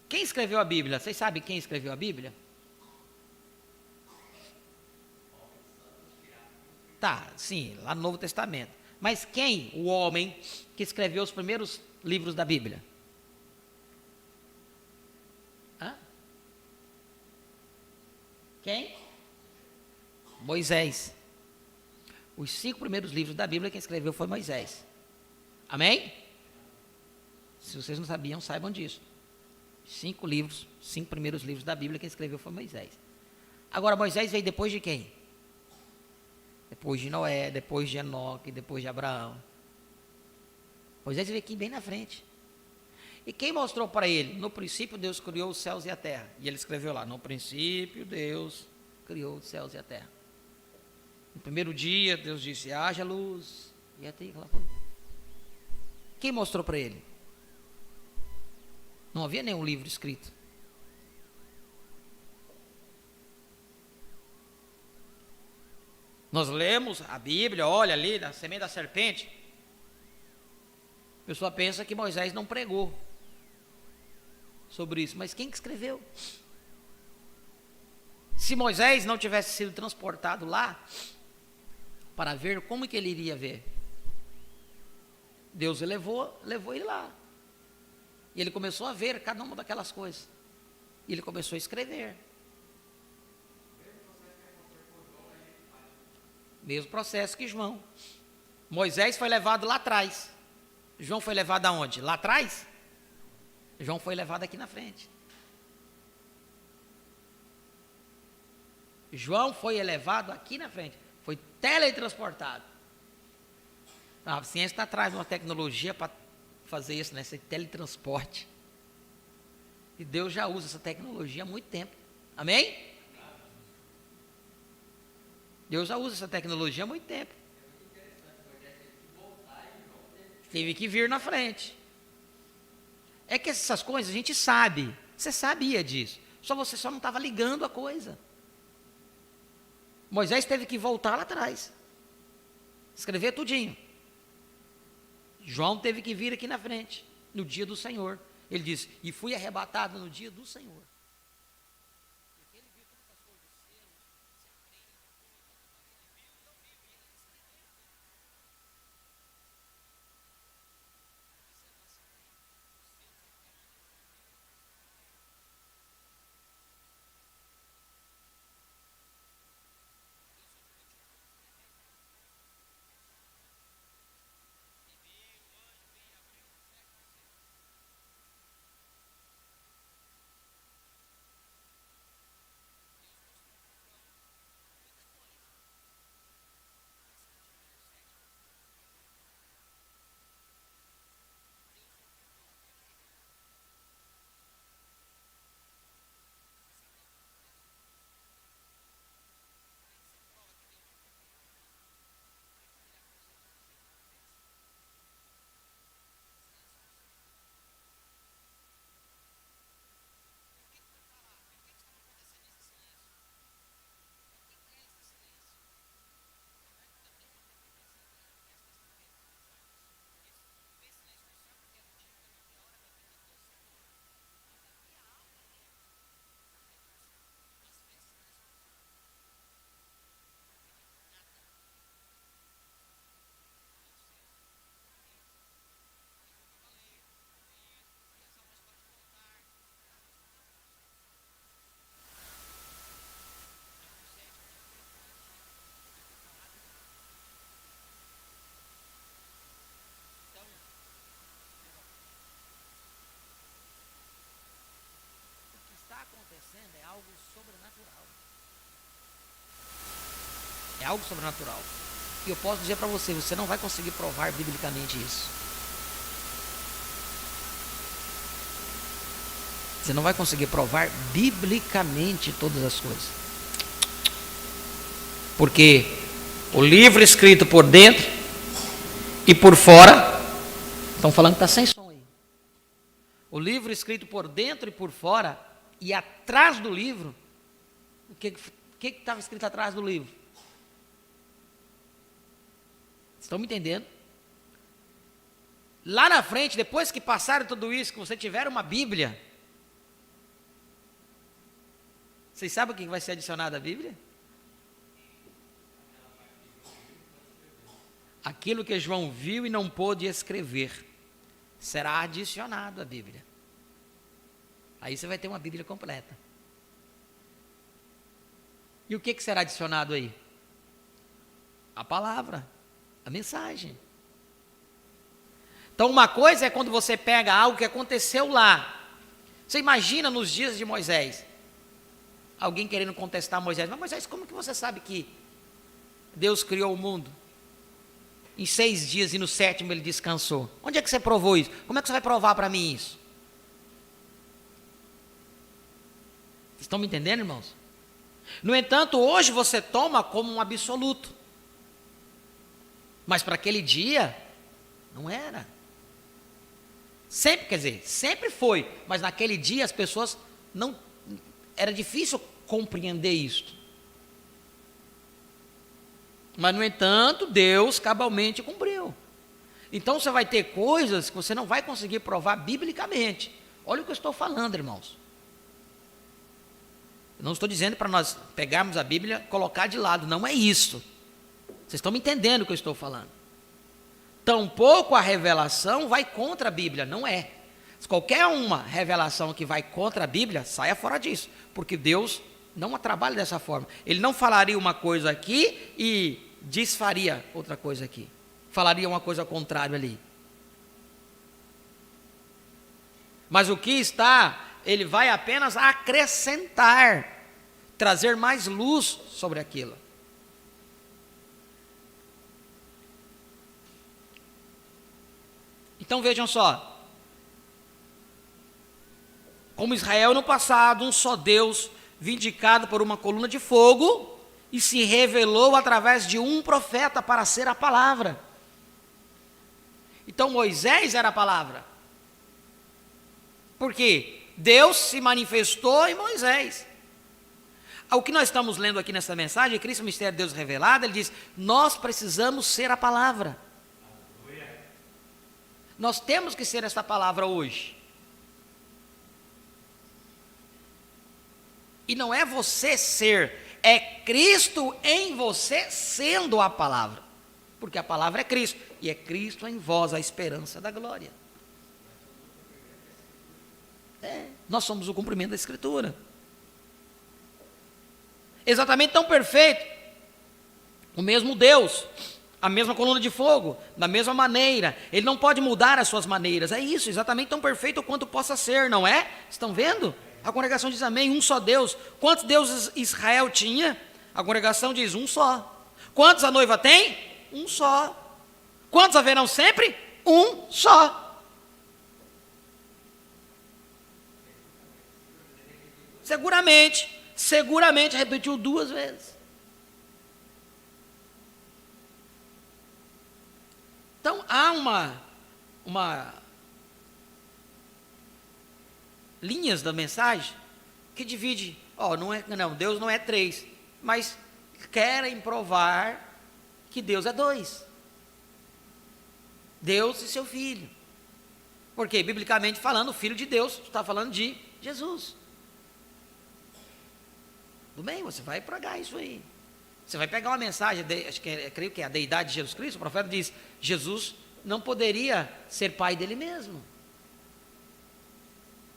Quem escreveu a Bíblia? Vocês sabem quem escreveu a Bíblia? Tá, sim, lá no Novo Testamento. Mas quem, o homem, que escreveu os primeiros livros da Bíblia? Hã? Quem? Moisés. Os 5 primeiros livros da Bíblia, quem escreveu foi Moisés. Amém? Se vocês não sabiam, saibam disso. 5 livros, 5 primeiros livros da Bíblia, quem escreveu foi Moisés. Agora, Moisés veio depois de quem? Depois de Noé, depois de Enoque, depois de Abraão. Moisés veio aqui bem na frente. E quem mostrou para ele? No princípio Deus criou os céus e a terra. E ele escreveu lá, no princípio Deus criou os céus e a terra. No primeiro dia Deus disse, haja luz. E até aquela coisa. Quem mostrou para ele? Não havia nenhum livro escrito. Nós lemos a Bíblia, olha ali, na semente da serpente. A pessoa pensa que Moisés não pregou sobre isso. Mas quem que escreveu? Se Moisés não tivesse sido transportado lá, para ver como que ele iria ver, Deus levou ele lá. E ele começou a ver cada uma daquelas coisas. E ele começou a escrever. Mesmo processo que João. Moisés foi levado lá atrás. João foi levado aonde? Lá atrás? João foi levado aqui na frente. João foi elevado aqui na frente. Foi teletransportado. A ciência está atrás de uma tecnologia para fazer isso, né? Esse teletransporte. E Deus já usa essa tecnologia há muito tempo. Amém? Deus já usa essa tecnologia há muito tempo. Teve que vir na frente. É que essas coisas a gente sabe. Você sabia disso. Você só não estava ligando a coisa. Moisés teve que voltar lá atrás. Escrever tudinho. João teve que vir aqui na frente, no dia do Senhor. Ele diz, e fui arrebatado no dia do Senhor. Acontecendo é algo sobrenatural. É algo sobrenatural. E eu posso dizer para você, você não vai conseguir provar biblicamente isso. Você não vai conseguir provar biblicamente todas as coisas. Porque o livro escrito por dentro e por fora, estão falando que está sem som aí. O livro escrito por dentro e por fora, e atrás do livro, o que estava escrito atrás do livro? Estão me entendendo? Lá na frente, depois que passaram tudo isso, que você tiver uma Bíblia, vocês sabem o que vai ser adicionado à Bíblia? Aquilo que João viu e não pôde escrever, será adicionado à Bíblia. Aí você vai ter uma Bíblia completa. E o que será adicionado aí? A palavra, a mensagem. Então uma coisa é quando você pega algo que aconteceu lá. Você imagina nos dias de Moisés, alguém querendo contestar Moisés. Mas Moisés, como que você sabe que Deus criou o mundo em 6 dias e no 7º ele descansou? Onde é que você provou isso? Como é que você vai provar para mim isso? Estão me entendendo, irmãos? No entanto, hoje você toma como um absoluto. Mas para aquele dia, não era. Sempre, quer dizer, sempre foi. Mas naquele dia as pessoas não... Era difícil compreender isso. Mas, no entanto, Deus cabalmente cumpriu. Então você vai ter coisas que você não vai conseguir provar biblicamente. Olha o que eu estou falando, irmãos. Não estou dizendo para nós pegarmos a Bíblia e colocar de lado, não é isso. Vocês estão me entendendo o que eu estou falando. Tampouco a revelação vai contra a Bíblia, não é. Se qualquer uma revelação que vai contra a Bíblia, saia fora disso, porque Deus não trabalha dessa forma. Ele não falaria uma coisa aqui e desfaria outra coisa aqui. Falaria uma coisa ao contrário ali. Mas o que está... Ele vai apenas acrescentar, trazer mais luz sobre aquilo. Então vejam só, como Israel no passado, um só Deus, vindicado por uma coluna de fogo, e se revelou através de um profeta para ser a palavra. Então Moisés era a palavra. Por quê? Deus se manifestou em Moisés. O que nós estamos lendo aqui nessa mensagem, Cristo, o mistério de Deus revelado, ele diz, nós precisamos ser a palavra. Nós temos que ser essa palavra hoje. E não é você ser, é Cristo em você sendo a palavra. Porque a palavra é Cristo, e é Cristo em vós a esperança da glória. Nós somos o cumprimento da Escritura. Exatamente tão perfeito, o mesmo Deus, a mesma coluna de fogo, da mesma maneira, Ele não pode mudar as suas maneiras, é isso, exatamente tão perfeito quanto possa ser, não é? Estão vendo? A congregação diz amém, um só Deus. Quantos deuses Israel tinha? A congregação diz um só. Quantos a noiva tem? Um só. Quantos haverão sempre? Um só. Seguramente repetiu 2 vezes. Então há uma linhas da mensagem que divide, não, Deus não é 3, mas querem provar que Deus é 2. Deus e seu Filho. Porque, biblicamente falando, o Filho de Deus está falando de Jesus. Tudo bem, você vai pregar isso aí. Você vai pegar uma mensagem, creio que é a deidade de Jesus Cristo, o profeta diz, Jesus não poderia ser pai dele mesmo.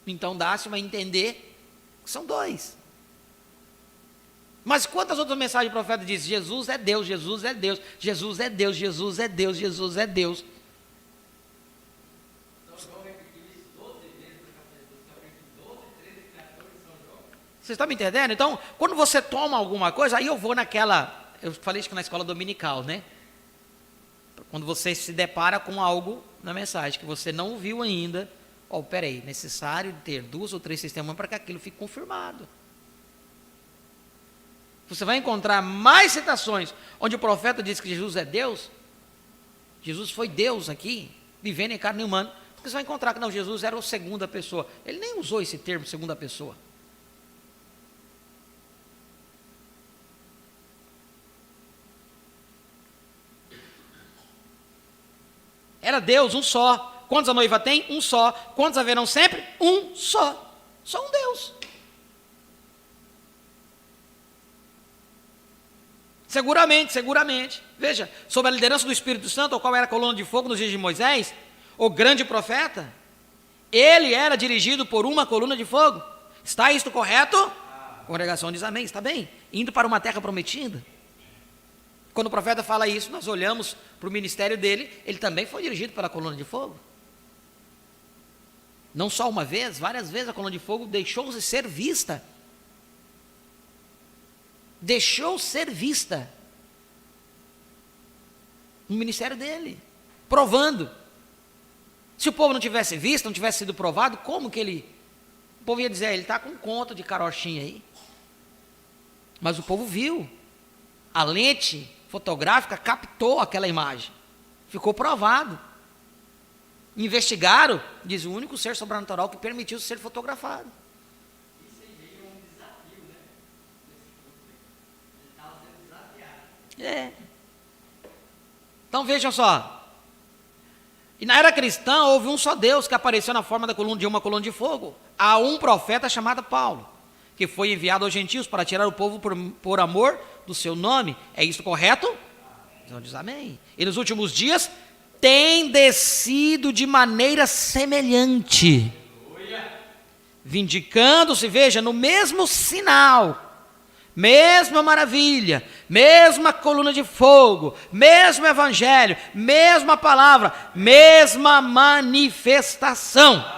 Então dá-se a entender que são 2. Mas quantas outras mensagens o profeta diz? Jesus é Deus, Jesus é Deus, Jesus é Deus, Jesus é Deus, Jesus é Deus. Você está me entendendo? Então, quando você toma alguma coisa, aí eu vou naquela, eu falei isso na escola dominical, né? Quando você se depara com algo na mensagem que você não viu ainda, peraí, necessário ter 2 ou 3 testemunhas para que aquilo fique confirmado. Você vai encontrar mais citações onde o profeta diz que Jesus é Deus, Jesus foi Deus aqui, vivendo em carne humana, porque você vai encontrar que não, Jesus era a segunda pessoa. Ele nem usou esse termo, segunda pessoa. Era Deus, um só. Quantos a noiva tem? Um só. Quantos haverão sempre? Um só. Só um Deus. Seguramente. Veja, sob a liderança do Espírito Santo, ao qual era a coluna de fogo nos dias de Moisés, o grande profeta, ele era dirigido por uma coluna de fogo. Está isto correto? A congregação diz amém, está bem. Indo para uma terra prometida. Quando o profeta fala isso, nós olhamos para o ministério dele, ele também foi dirigido pela coluna de fogo. Não só uma vez, várias vezes a coluna de fogo deixou-se ser vista. Deixou ser vista no ministério dele, provando. Se o povo não tivesse visto, não tivesse sido provado, como que ele... O povo ia dizer, ele está com um conto de carochinha aí. Mas o povo viu. A lente fotográfica captou aquela imagem. Ficou provado. Investigaram, diz o único ser sobrenatural que permitiu ser fotografado. Isso aí veio um desafio, né? Ele estava sendo desafiado. Então vejam só. E na era cristã houve um só Deus que apareceu na forma de uma coluna de fogo. Há um profeta chamado Paulo, que foi enviado aos gentios para tirar o povo por amor do seu nome. É isso correto? Então diz amém. E nos últimos dias tem descido de maneira semelhante, vindicando-se, veja, no mesmo sinal, mesma maravilha, mesma coluna de fogo, mesmo evangelho, mesma palavra, mesma manifestação.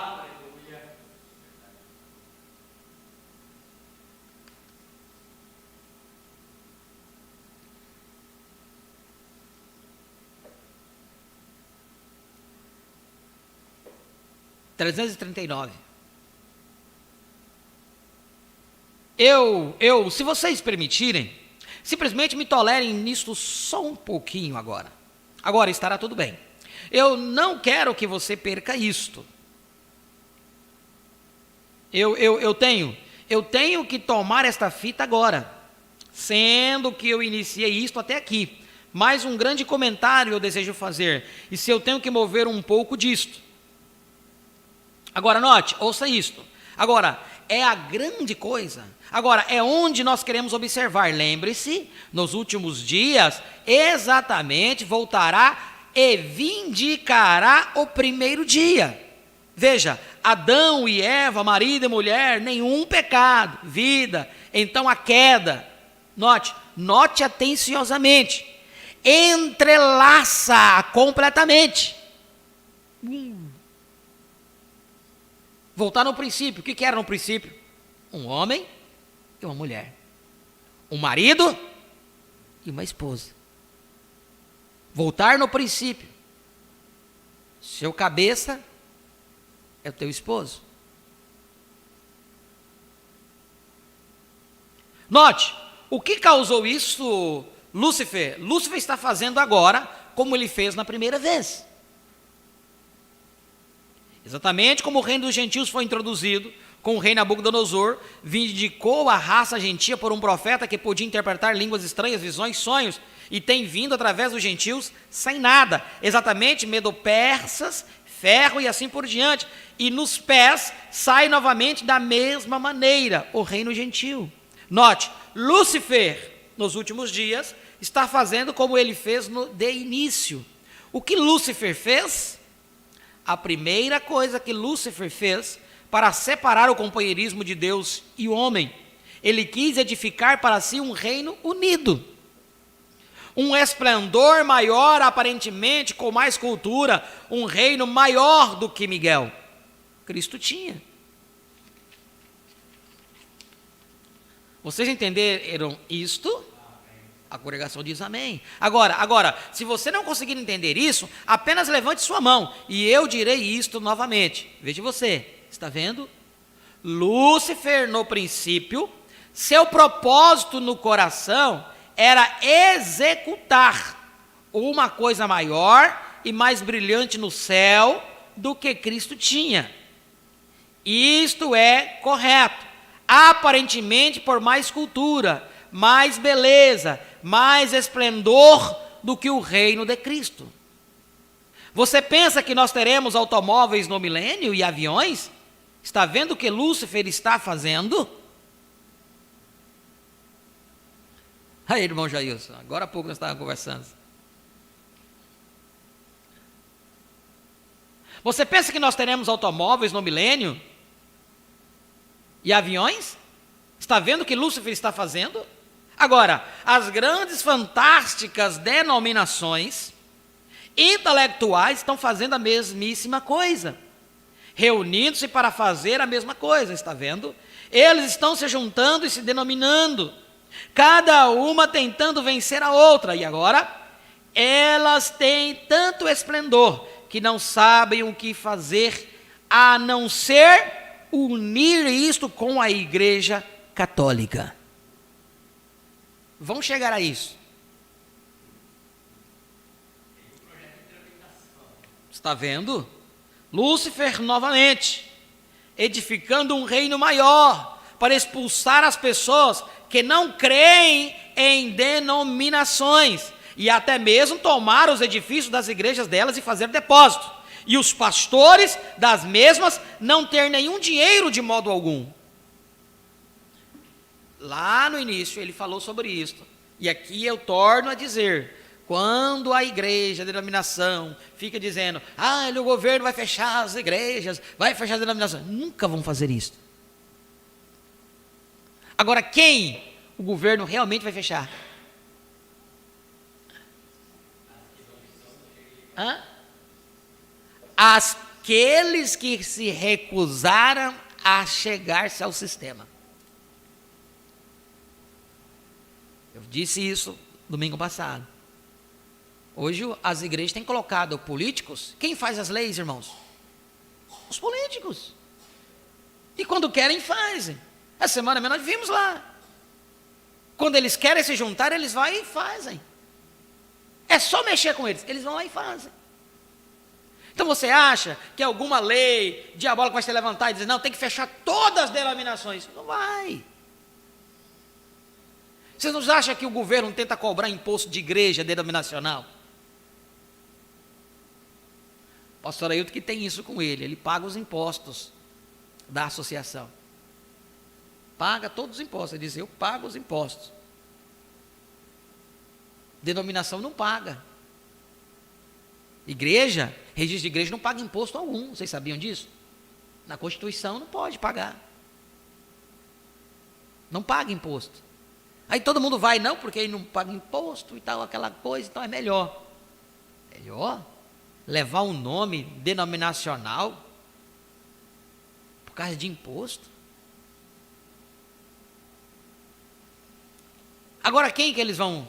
Se vocês permitirem, simplesmente me tolerem nisto só um pouquinho agora. Agora estará tudo bem. Eu não quero que você perca isto. Eu tenho que tomar esta fita agora, sendo que eu iniciei isto até aqui. mais um grande comentário eu desejo fazer, e se eu tenho que mover um pouco disto. Agora, note, ouça isto. Agora, é a grande coisa. Agora, é onde nós queremos observar. Lembre-se, nos últimos dias, exatamente voltará e vindicará o primeiro dia. Veja, Adão e Eva, marido e mulher, nenhum pecado, vida, então a queda. Note atenciosamente, entrelaça completamente. Voltar no princípio, o que era no princípio? Um homem e uma mulher, um marido e uma esposa. Voltar no princípio, seu cabeça é o teu esposo. Note, o que causou isso, Lúcifer? Lúcifer está fazendo agora como ele fez na primeira vez. Exatamente como o reino dos gentios foi introduzido com o rei Nabucodonosor, vindicou a raça gentia por um profeta que podia interpretar línguas estranhas, visões, sonhos, e tem vindo através dos gentios sem nada. Exatamente, medo-persas, ferro e assim por diante. E nos pés sai novamente da mesma maneira o reino gentil. Note, Lúcifer, nos últimos dias, está fazendo como ele fez de início. O que Lúcifer fez? A primeira coisa que Lúcifer fez para separar o companheirismo de Deus e o homem, ele quis edificar para si um reino unido. Um esplendor maior, aparentemente, com mais cultura, um reino maior do que Miguel. Cristo tinha. Vocês entenderam isto? A congregação diz amém. Agora, se você não conseguir entender isso, apenas levante sua mão e eu direi isto novamente. Veja você, está vendo? Lúcifer, no princípio, seu propósito no coração era executar uma coisa maior e mais brilhante no céu do que Cristo tinha. Isto é correto. Aparentemente por mais cultura, mais beleza, mais esplendor do que o reino de Cristo. Você pensa que nós teremos automóveis no milênio e aviões? Está vendo o que Lúcifer está fazendo? Aí, irmão Jailson, agora há pouco nós estávamos conversando. Você pensa que nós teremos automóveis no milênio e aviões? Está vendo o que Lúcifer está fazendo? Agora, as grandes, fantásticas denominações intelectuais estão fazendo a mesmíssima coisa, reunindo-se para fazer a mesma coisa, está vendo? Eles estão se juntando e se denominando, cada uma tentando vencer a outra, e agora elas têm tanto esplendor que não sabem o que fazer a não ser unir isto com a Igreja Católica. Vão chegar a isso. Está vendo? Lúcifer novamente, edificando um reino maior, para expulsar as pessoas que não creem em denominações, e até mesmo tomar os edifícios das igrejas delas e fazer depósito, e os pastores das mesmas não ter nenhum dinheiro de modo algum. Lá no início ele falou sobre isso, e aqui eu torno a dizer, quando a igreja, a denominação, fica dizendo, o governo vai fechar as igrejas, vai fechar as denominações, nunca vão fazer isso. Agora, quem o governo realmente vai fechar? Aqueles que se recusaram a chegar-se ao sistema. Eu disse isso domingo passado. Hoje as igrejas têm colocado políticos. Quem faz as leis, irmãos? Os políticos. E quando querem, fazem. Essa semana mesmo nós vimos lá. Quando eles querem se juntar, eles vão e fazem. É só mexer com eles. Eles vão lá e fazem. Então você acha que alguma lei diabólica vai se levantar e dizer, não, tem que fechar todas as denominações? Não vai. Vocês não acham que o governo tenta cobrar imposto de igreja denominacional? O pastor Ailton que tem isso com ele paga os impostos da associação. Paga todos os impostos, ele diz, eu pago os impostos. Denominação não paga. Igreja, registro de igreja não paga imposto algum, vocês sabiam disso? Na Constituição não pode pagar. Não paga imposto. Aí todo mundo vai, não, porque ele não paga imposto e tal, aquela coisa, então é melhor. Melhor levar um nome denominacional por causa de imposto. Agora quem que eles vão?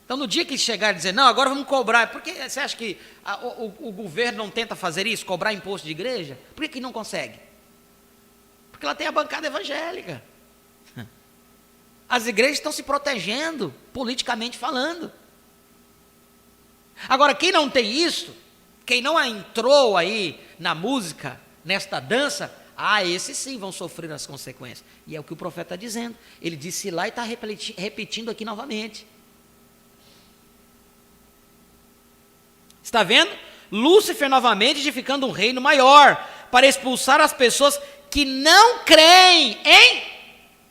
Então no dia que chegar e dizer, não, agora vamos cobrar, por que você acha que o governo não tenta fazer isso, cobrar imposto de igreja? Por que não consegue? Porque ela tem a bancada evangélica. As igrejas estão se protegendo, politicamente falando. Agora, quem não tem isso, quem não entrou aí na música, nesta dança, esses sim vão sofrer as consequências. E é o que o profeta está dizendo. Ele disse lá e está repetindo aqui novamente. Está vendo? Lúcifer novamente edificando um reino maior, para expulsar as pessoas que não creem em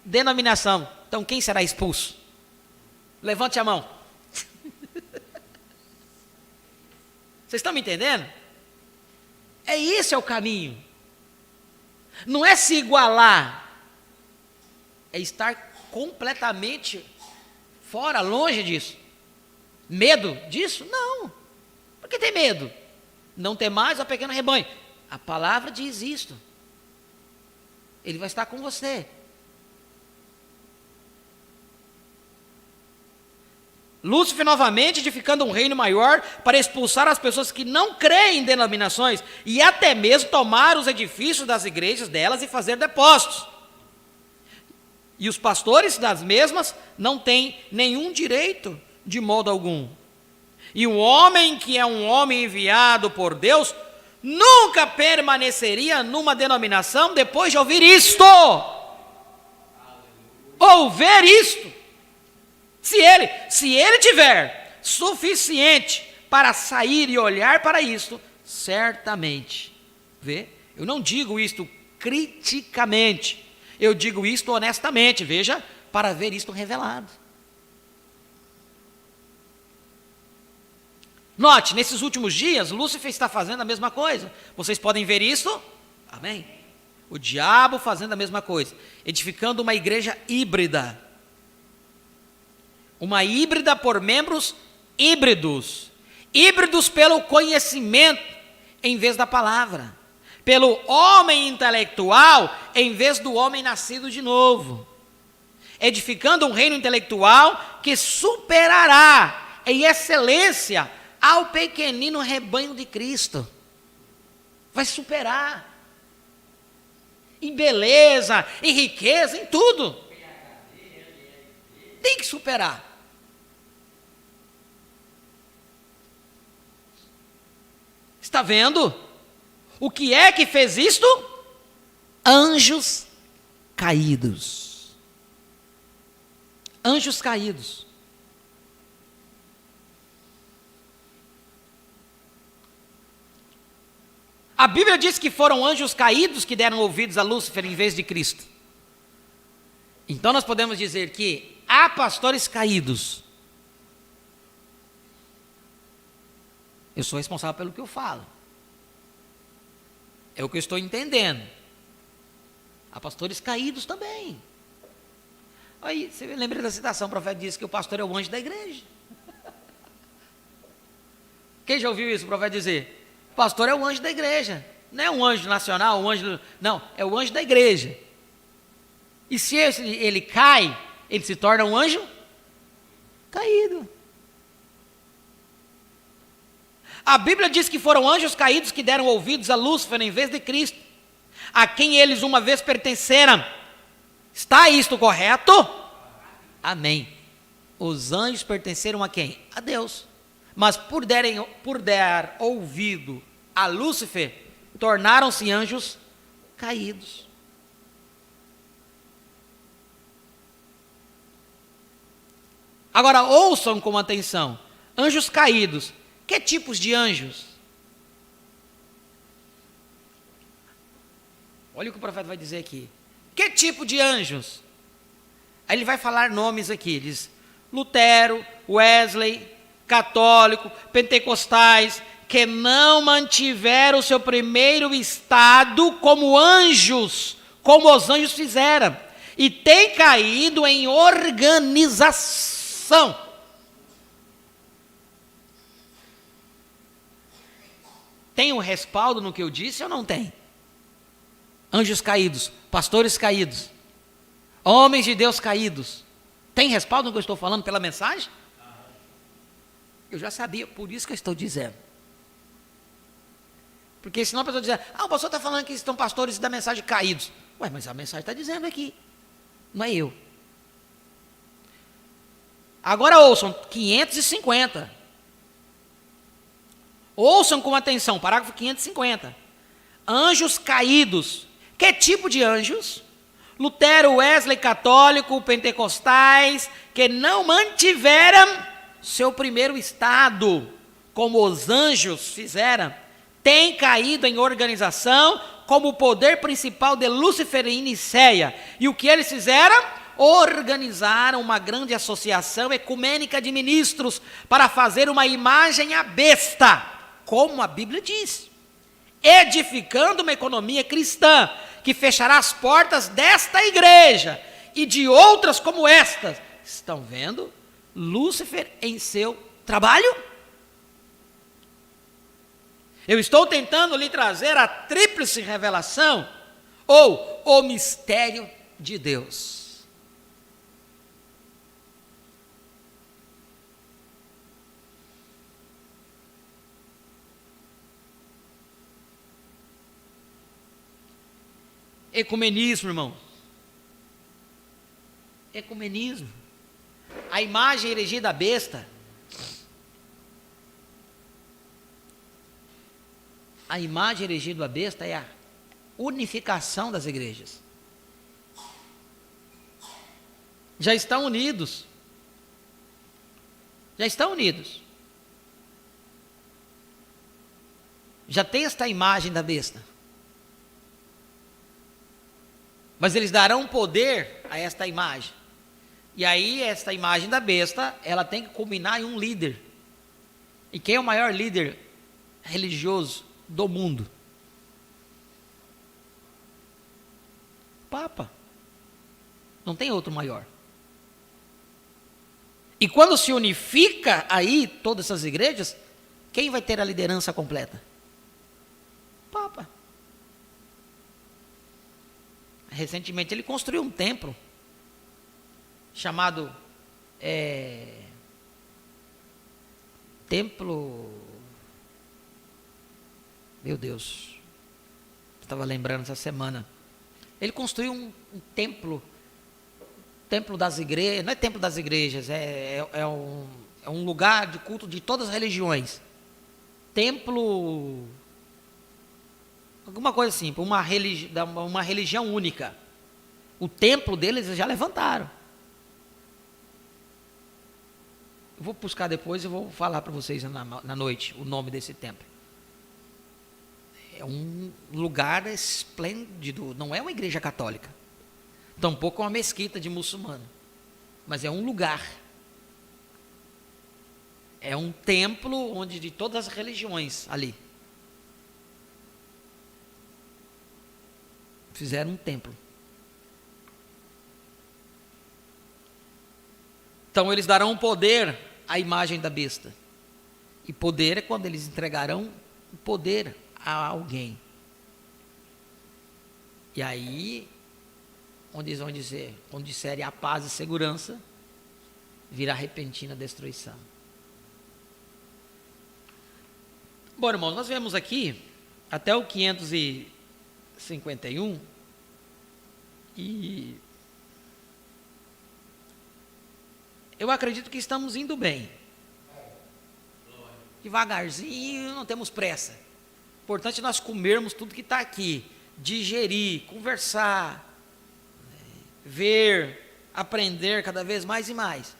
denominação. Então quem será expulso? Levante a mão. Vocês estão me entendendo? Esse é o caminho. Não é se igualar, é estar completamente fora, longe disso. Medo disso? Não. Por que tem medo? Não tem mais o pequeno rebanho. A palavra diz isto. Ele vai estar com você. Lúcifer novamente edificando um reino maior para expulsar as pessoas que não creem em denominações e até mesmo tomar os edifícios das igrejas delas e fazer depósitos. E os pastores das mesmas não têm nenhum direito de modo algum. E um homem que é um homem enviado por Deus nunca permaneceria numa denominação depois de ouvir isto. Ou ver isto. Se ele tiver suficiente para sair e olhar para isto, certamente, eu não digo isto criticamente, eu digo isto honestamente, veja, para ver isto revelado. Note, nesses últimos dias, Lúcifer está fazendo a mesma coisa, vocês podem ver isso? Amém? O diabo fazendo a mesma coisa, edificando uma igreja híbrida. Uma híbrida por membros híbridos. Híbridos pelo conhecimento em vez da palavra. Pelo homem intelectual em vez do homem nascido de novo. Edificando um reino intelectual que superará em excelência ao pequenino rebanho de Cristo. Vai superar. Em beleza, em riqueza, em tudo. Tem que superar. Está vendo? O que é que fez isto? Anjos caídos. Anjos caídos. A Bíblia diz que foram anjos caídos que deram ouvidos a Lúcifer em vez de Cristo. Então nós podemos dizer que há pastores caídos. Eu sou responsável pelo que eu falo. É o que eu estou entendendo. Há pastores caídos também. Aí, você lembra da citação, o profeta disse que o pastor é o anjo da igreja. Quem já ouviu isso, o profeta dizer? O pastor é o anjo da igreja. Não é um anjo nacional, um anjo... Não, é o anjo da igreja. E se ele cai, ele se torna um anjo caído. A Bíblia diz que foram anjos caídos que deram ouvidos a Lúcifer em vez de Cristo, a quem eles uma vez pertenceram. Está isto correto? Amém. Os anjos pertenceram a quem? A Deus. Mas por dar ouvido a Lúcifer, tornaram-se anjos caídos. Agora ouçam com atenção. Anjos caídos. Que tipos de anjos? Olha o que o profeta vai dizer aqui. Que tipo de anjos? Aí ele vai falar nomes aqui. Diz Lutero, Wesley, católico, pentecostais, que não mantiveram o seu primeiro estado como anjos, como os anjos fizeram, e tem caído em organização. Tem um respaldo no que eu disse ou não tem? Anjos caídos, pastores caídos, homens de Deus caídos. Tem respaldo no que eu estou falando pela mensagem? Eu já sabia, por isso que eu estou dizendo. Porque senão a pessoa diz, o pastor está falando que estão pastores da mensagem caídos. Ué, mas a mensagem está dizendo aqui, não é eu. Agora ouçam, 550. Ouçam com atenção, parágrafo 550. Anjos caídos. Que tipo de anjos? Lutero, Wesley, católico, pentecostais, que não mantiveram seu primeiro estado, como os anjos fizeram, tem caído em organização como o poder principal de Lúcifer e Nicéia. E o que eles fizeram? Organizaram uma grande associação ecumênica de ministros para fazer uma imagem à besta, como a Bíblia diz, edificando uma economia cristã, que fechará as portas desta igreja e de outras como estas. Estão vendo Lúcifer em seu trabalho? Eu estou tentando lhe trazer a tríplice revelação, ou o mistério de Deus. Ecumenismo, irmão. Ecumenismo. A imagem erigida à besta. A imagem erigida à besta é a unificação das igrejas. Já estão unidos. Já estão unidos. Já tem esta imagem da besta. Mas eles darão poder a esta imagem. E aí, esta imagem da besta, ela tem que culminar em um líder. E quem é o maior líder religioso do mundo? Papa. Não tem outro maior. E quando se unifica aí todas essas igrejas, quem vai ter a liderança completa? Papa. Recentemente ele construiu um templo chamado Templo, meu Deus, estava lembrando essa semana. Ele construiu um templo das igrejas, não é templo das igrejas, é um lugar de culto de todas as religiões. Templo, alguma coisa assim, uma religião única. O templo deles eles já levantaram. Eu vou buscar depois e vou falar para vocês na noite o nome desse templo. É um lugar esplêndido, não é uma igreja católica, tampouco uma mesquita de muçulmano, mas é um lugar. É um templo onde de todas as religiões ali fizeram um templo. Então eles darão poder à imagem da besta. E poder é quando eles entregarão o poder a alguém. E aí, onde disserem a paz e segurança, virá repentina destruição. Bom, irmãos, nós vemos aqui até o 551 e eu acredito que estamos indo bem. Devagarzinho, não temos pressa. Importante nós comermos tudo que está aqui, digerir, conversar, ver, aprender cada vez mais e mais.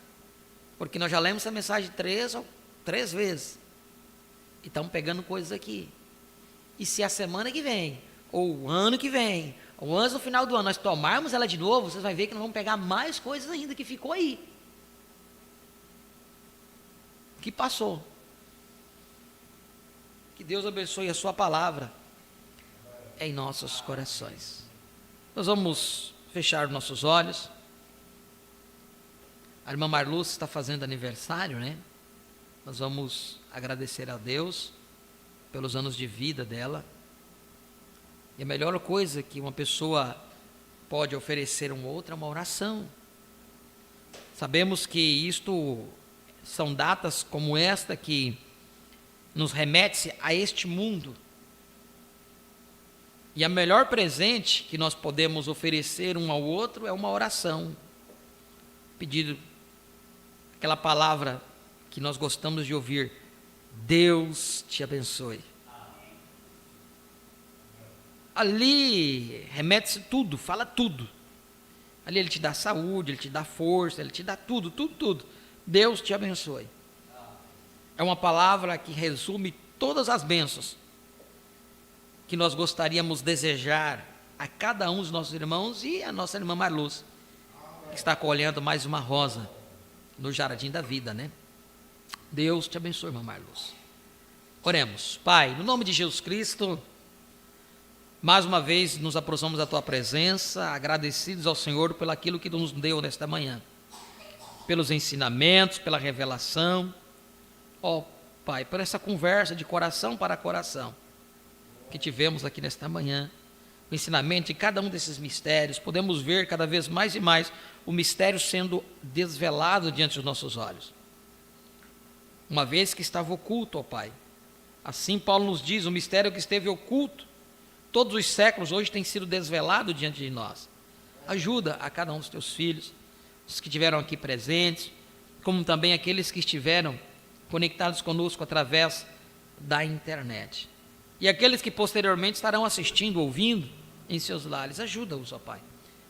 Porque nós já lemos essa mensagem três vezes. E estamos pegando coisas aqui. E se a semana que vem, ou o ano que vem, ou antes do final do ano, nós tomarmos ela de novo, vocês vão ver que nós vamos pegar mais coisas ainda que ficou aí. Que passou. Que Deus abençoe a sua palavra em nossos corações. Nós vamos fechar nossos olhos. A irmã Marluz está fazendo aniversário, né? Nós vamos agradecer a Deus pelos anos de vida dela. E a melhor coisa que uma pessoa pode oferecer a uma outra é uma oração. Sabemos que isto são datas como esta que nos remete a este mundo. E a melhor presente que nós podemos oferecer um ao outro é uma oração. Pedido, aquela palavra que nós gostamos de ouvir: Deus te abençoe. Ali remete-se tudo, fala tudo. Ali Ele te dá saúde, Ele te dá força, Ele te dá tudo, tudo, tudo. Deus te abençoe. É uma palavra que resume todas as bênçãos que nós gostaríamos de desejar a cada um dos nossos irmãos e a nossa irmã Marluz, que está colhendo mais uma rosa no jardim da vida, né? Deus te abençoe, irmã Marluz. Oremos. Pai, no nome de Jesus Cristo, mais uma vez nos aproximamos da Tua presença, agradecidos ao Senhor pelo aquilo que nos deu nesta manhã, pelos ensinamentos, pela revelação, ó Pai, por essa conversa de coração para coração que tivemos aqui nesta manhã, o ensinamento de cada um desses mistérios. Podemos ver cada vez mais e mais o mistério sendo desvelado diante dos nossos olhos, uma vez que estava oculto, ó Pai. Assim Paulo nos diz, o mistério que esteve oculto todos os séculos hoje tem sido desvelado diante de nós. Ajuda a cada um dos Teus filhos, os que estiveram aqui presentes, como também aqueles que estiveram conectados conosco através da internet. E aqueles que posteriormente estarão assistindo, ouvindo em seus lares. Ajuda-os, ó Pai,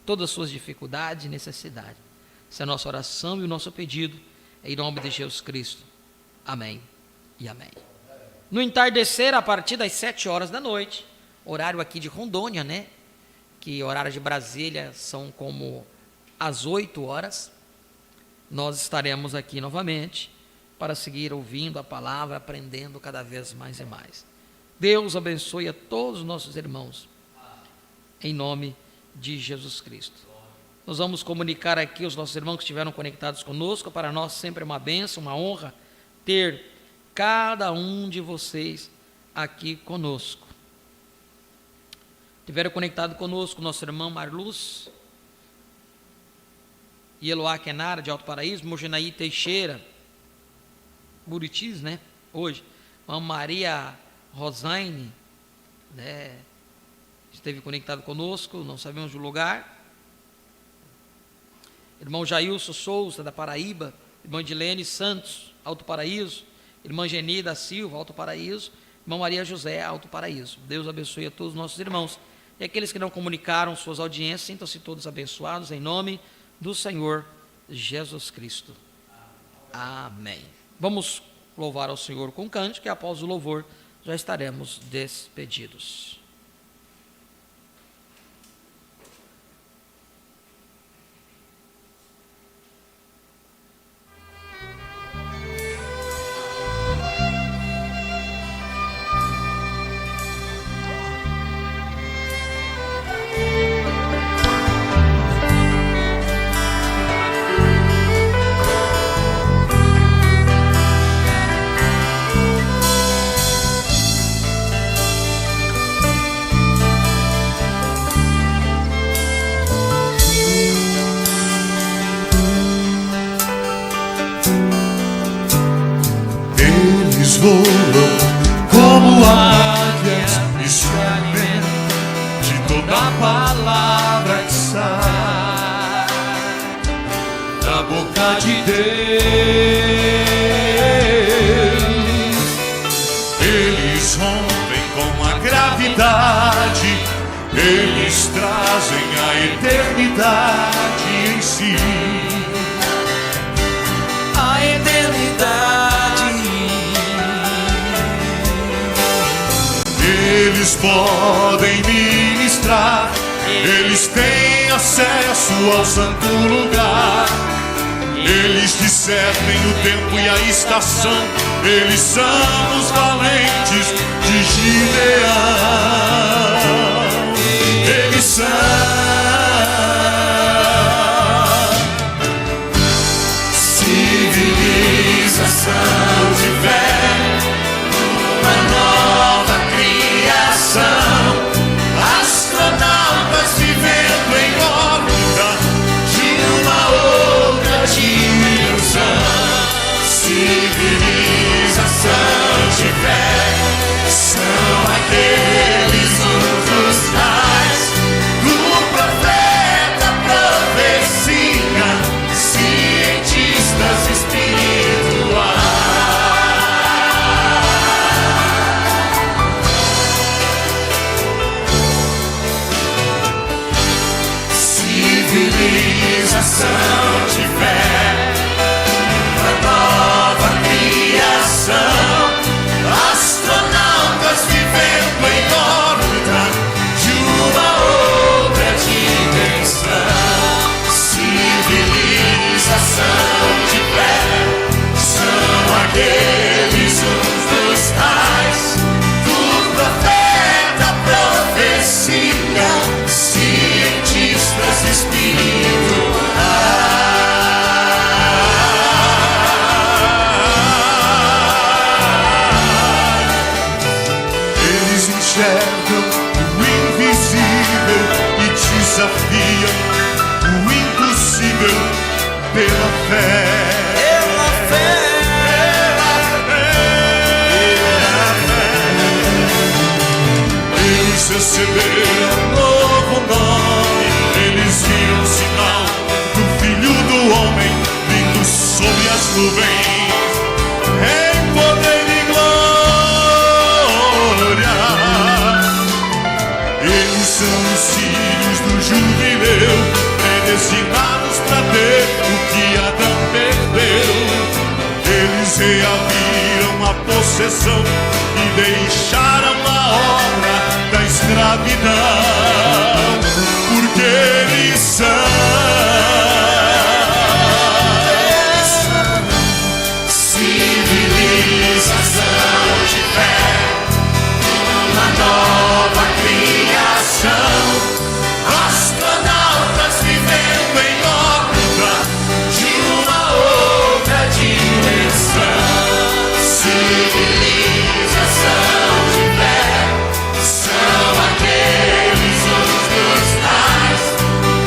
todas as suas dificuldades e necessidades. Essa é a nossa oração e o nosso pedido, em nome de Jesus Cristo. Amém e amém. No entardecer, a partir das 7 horas da noite, horário aqui de Rondônia, né? Que horário de Brasília são como às 8 horas, nós estaremos aqui novamente para seguir ouvindo a palavra, aprendendo cada vez mais e mais. Deus abençoe a todos os nossos irmãos, em nome de Jesus Cristo. Nós vamos comunicar aqui aos nossos irmãos que estiveram conectados conosco. Para nós sempre é uma bênção, uma honra ter cada um de vocês aqui conosco. Tiveram conectado conosco nosso irmão Marluz e Eloá Kenara, de Alto Paraíso, Mogenaí Teixeira, Buritis, né? Hoje, a Maria Rosaine, né? Esteve conectado conosco, não sabemos do lugar. Irmão Jailson Souza, da Paraíba, irmã Edilene Santos, Alto Paraíso, irmã Geni da Silva, Alto Paraíso, irmã Maria José, Alto Paraíso. Deus abençoe a todos os nossos irmãos. E aqueles que não comunicaram suas audiências, sintam-se todos abençoados em nome do Senhor Jesus Cristo. Amém. Vamos louvar ao Senhor com cântico e após o louvor já estaremos despedidos. Voam como águias e se alimentam de toda a palavra que sai da boca de Deus. Eles rompem com a gravidade, eles trazem a eternidade em si. Eles podem ministrar, eles têm acesso ao santo lugar. Eles discernem o tempo e a estação, eles são os valentes de Gideão. Eles são civilização de fé, uma nova criação, astronautas vivendo em órbita de uma outra dimensão. Civilização de fé são aqueles dos tais do profeta, profecia, cientistas civilização de fé, uma nova criação, astronautas vivendo em órbita de uma outra dimensão. Civilização de fé são aqueles uns dos tais do profeta, profecia, cientistas Eles enxergam o invisível e desafiam o impossível pela fé. Pela fé, pela fé. Eles receberam um novo nome, eles viram o sinal do Filho do Homem vindo sobre as nuvens, em poder e glória. Eles são os filhos do jubileu, predestinados para ter o que Adão perdeu. Eles reaviram a possessão e deixaram a obra da escravidão, porque eles são civilização de fé, uma nova criação, astronautas vivendo em órbita de uma outra dimensão. Civilização de fé são aqueles uns dos tais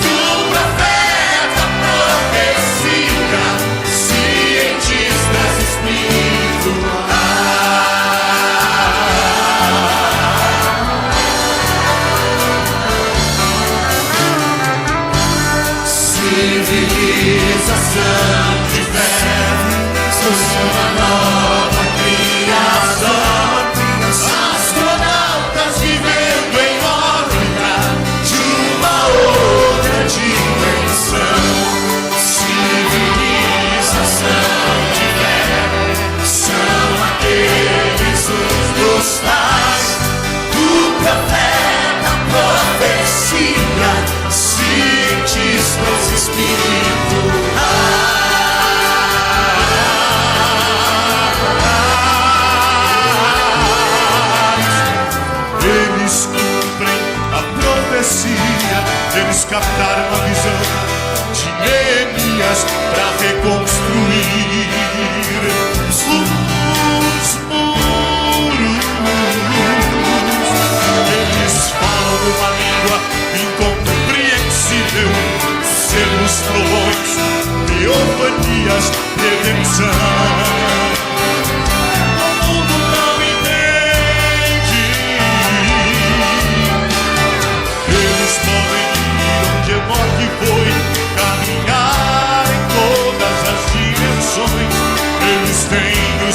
do profeta, profecia, cientistas civilização de fé, uma nova criação, astronautas vivendo em órbita de uma outra dimensão. Civilização de fé são aqueles dos tais do profeta, profecia, cientistas espirituais. Eles cumprem a profecia, eles captaram a visão de Neemias para reconstruir os muros. Eles falam uma língua incompreensível, selos, trovões, teofanias, redenção. O mundo não entende. Eles podem ir onde Enoque foi, caminhar em todas as dimensões. Eles têm o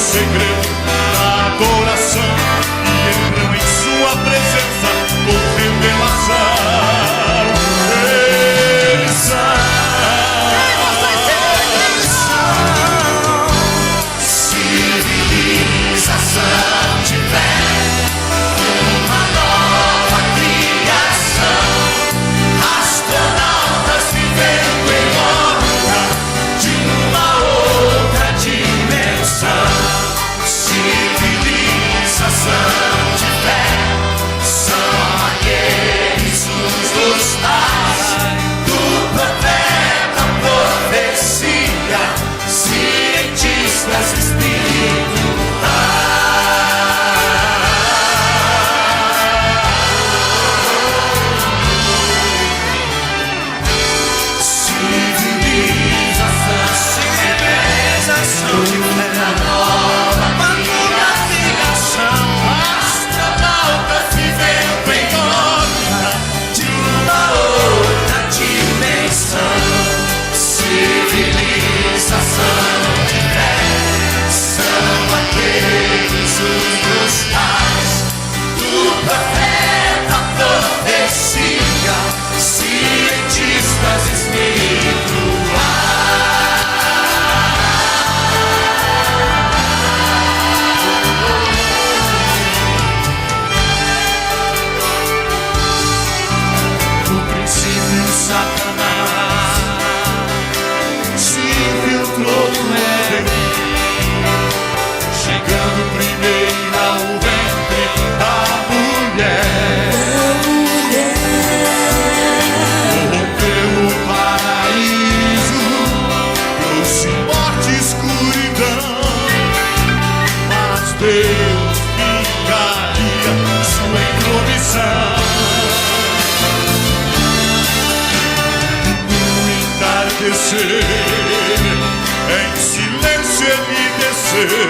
conhecer. Em silêncio ele desceu.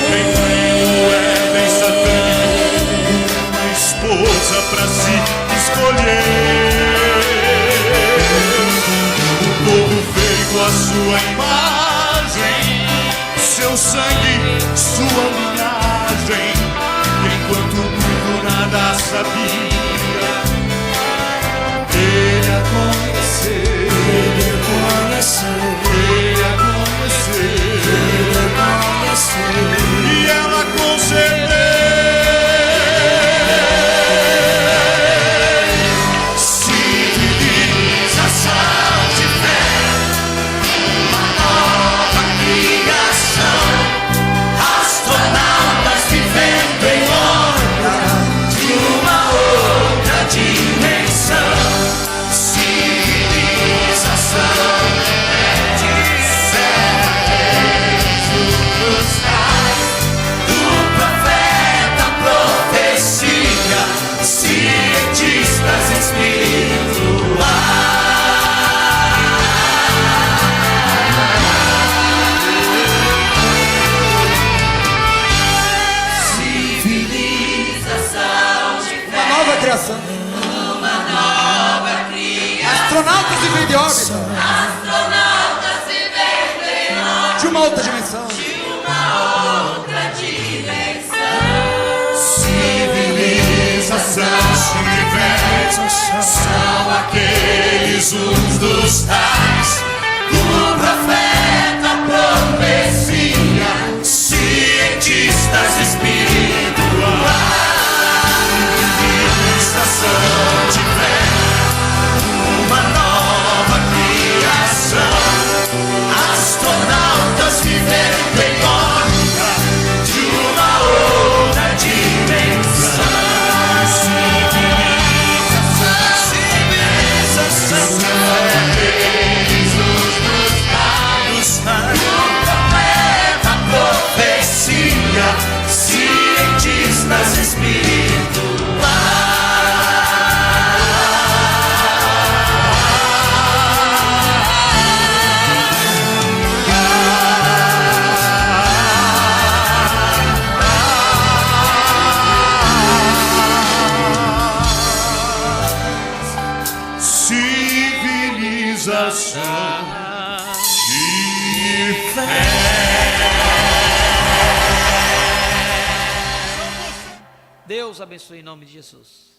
Em meio Éden satânico, uma esposa pra se escolher. O povo veio com a sua imagem, seu sangue, sua linhagem. E enquanto o mundo nada sabia, ele a conheceu. Ele a conheceu. Ele a conheceu. E ela concedeu. Uma nova criação. Astronautas se vêm de órbita. Astronautas se vêm de uma outra dimensão. Civilização, universo, são aqueles uns dos tais. O profeta, a profecia, cientistas espirituais. Tiver uma nova criação, astronautas vivendo em órbita de uma outra dimensão. Civilização, aqueles os dados, o profeta, a profecia, cientistas espirituais. De fé. Deus abençoe em nome de Jesus.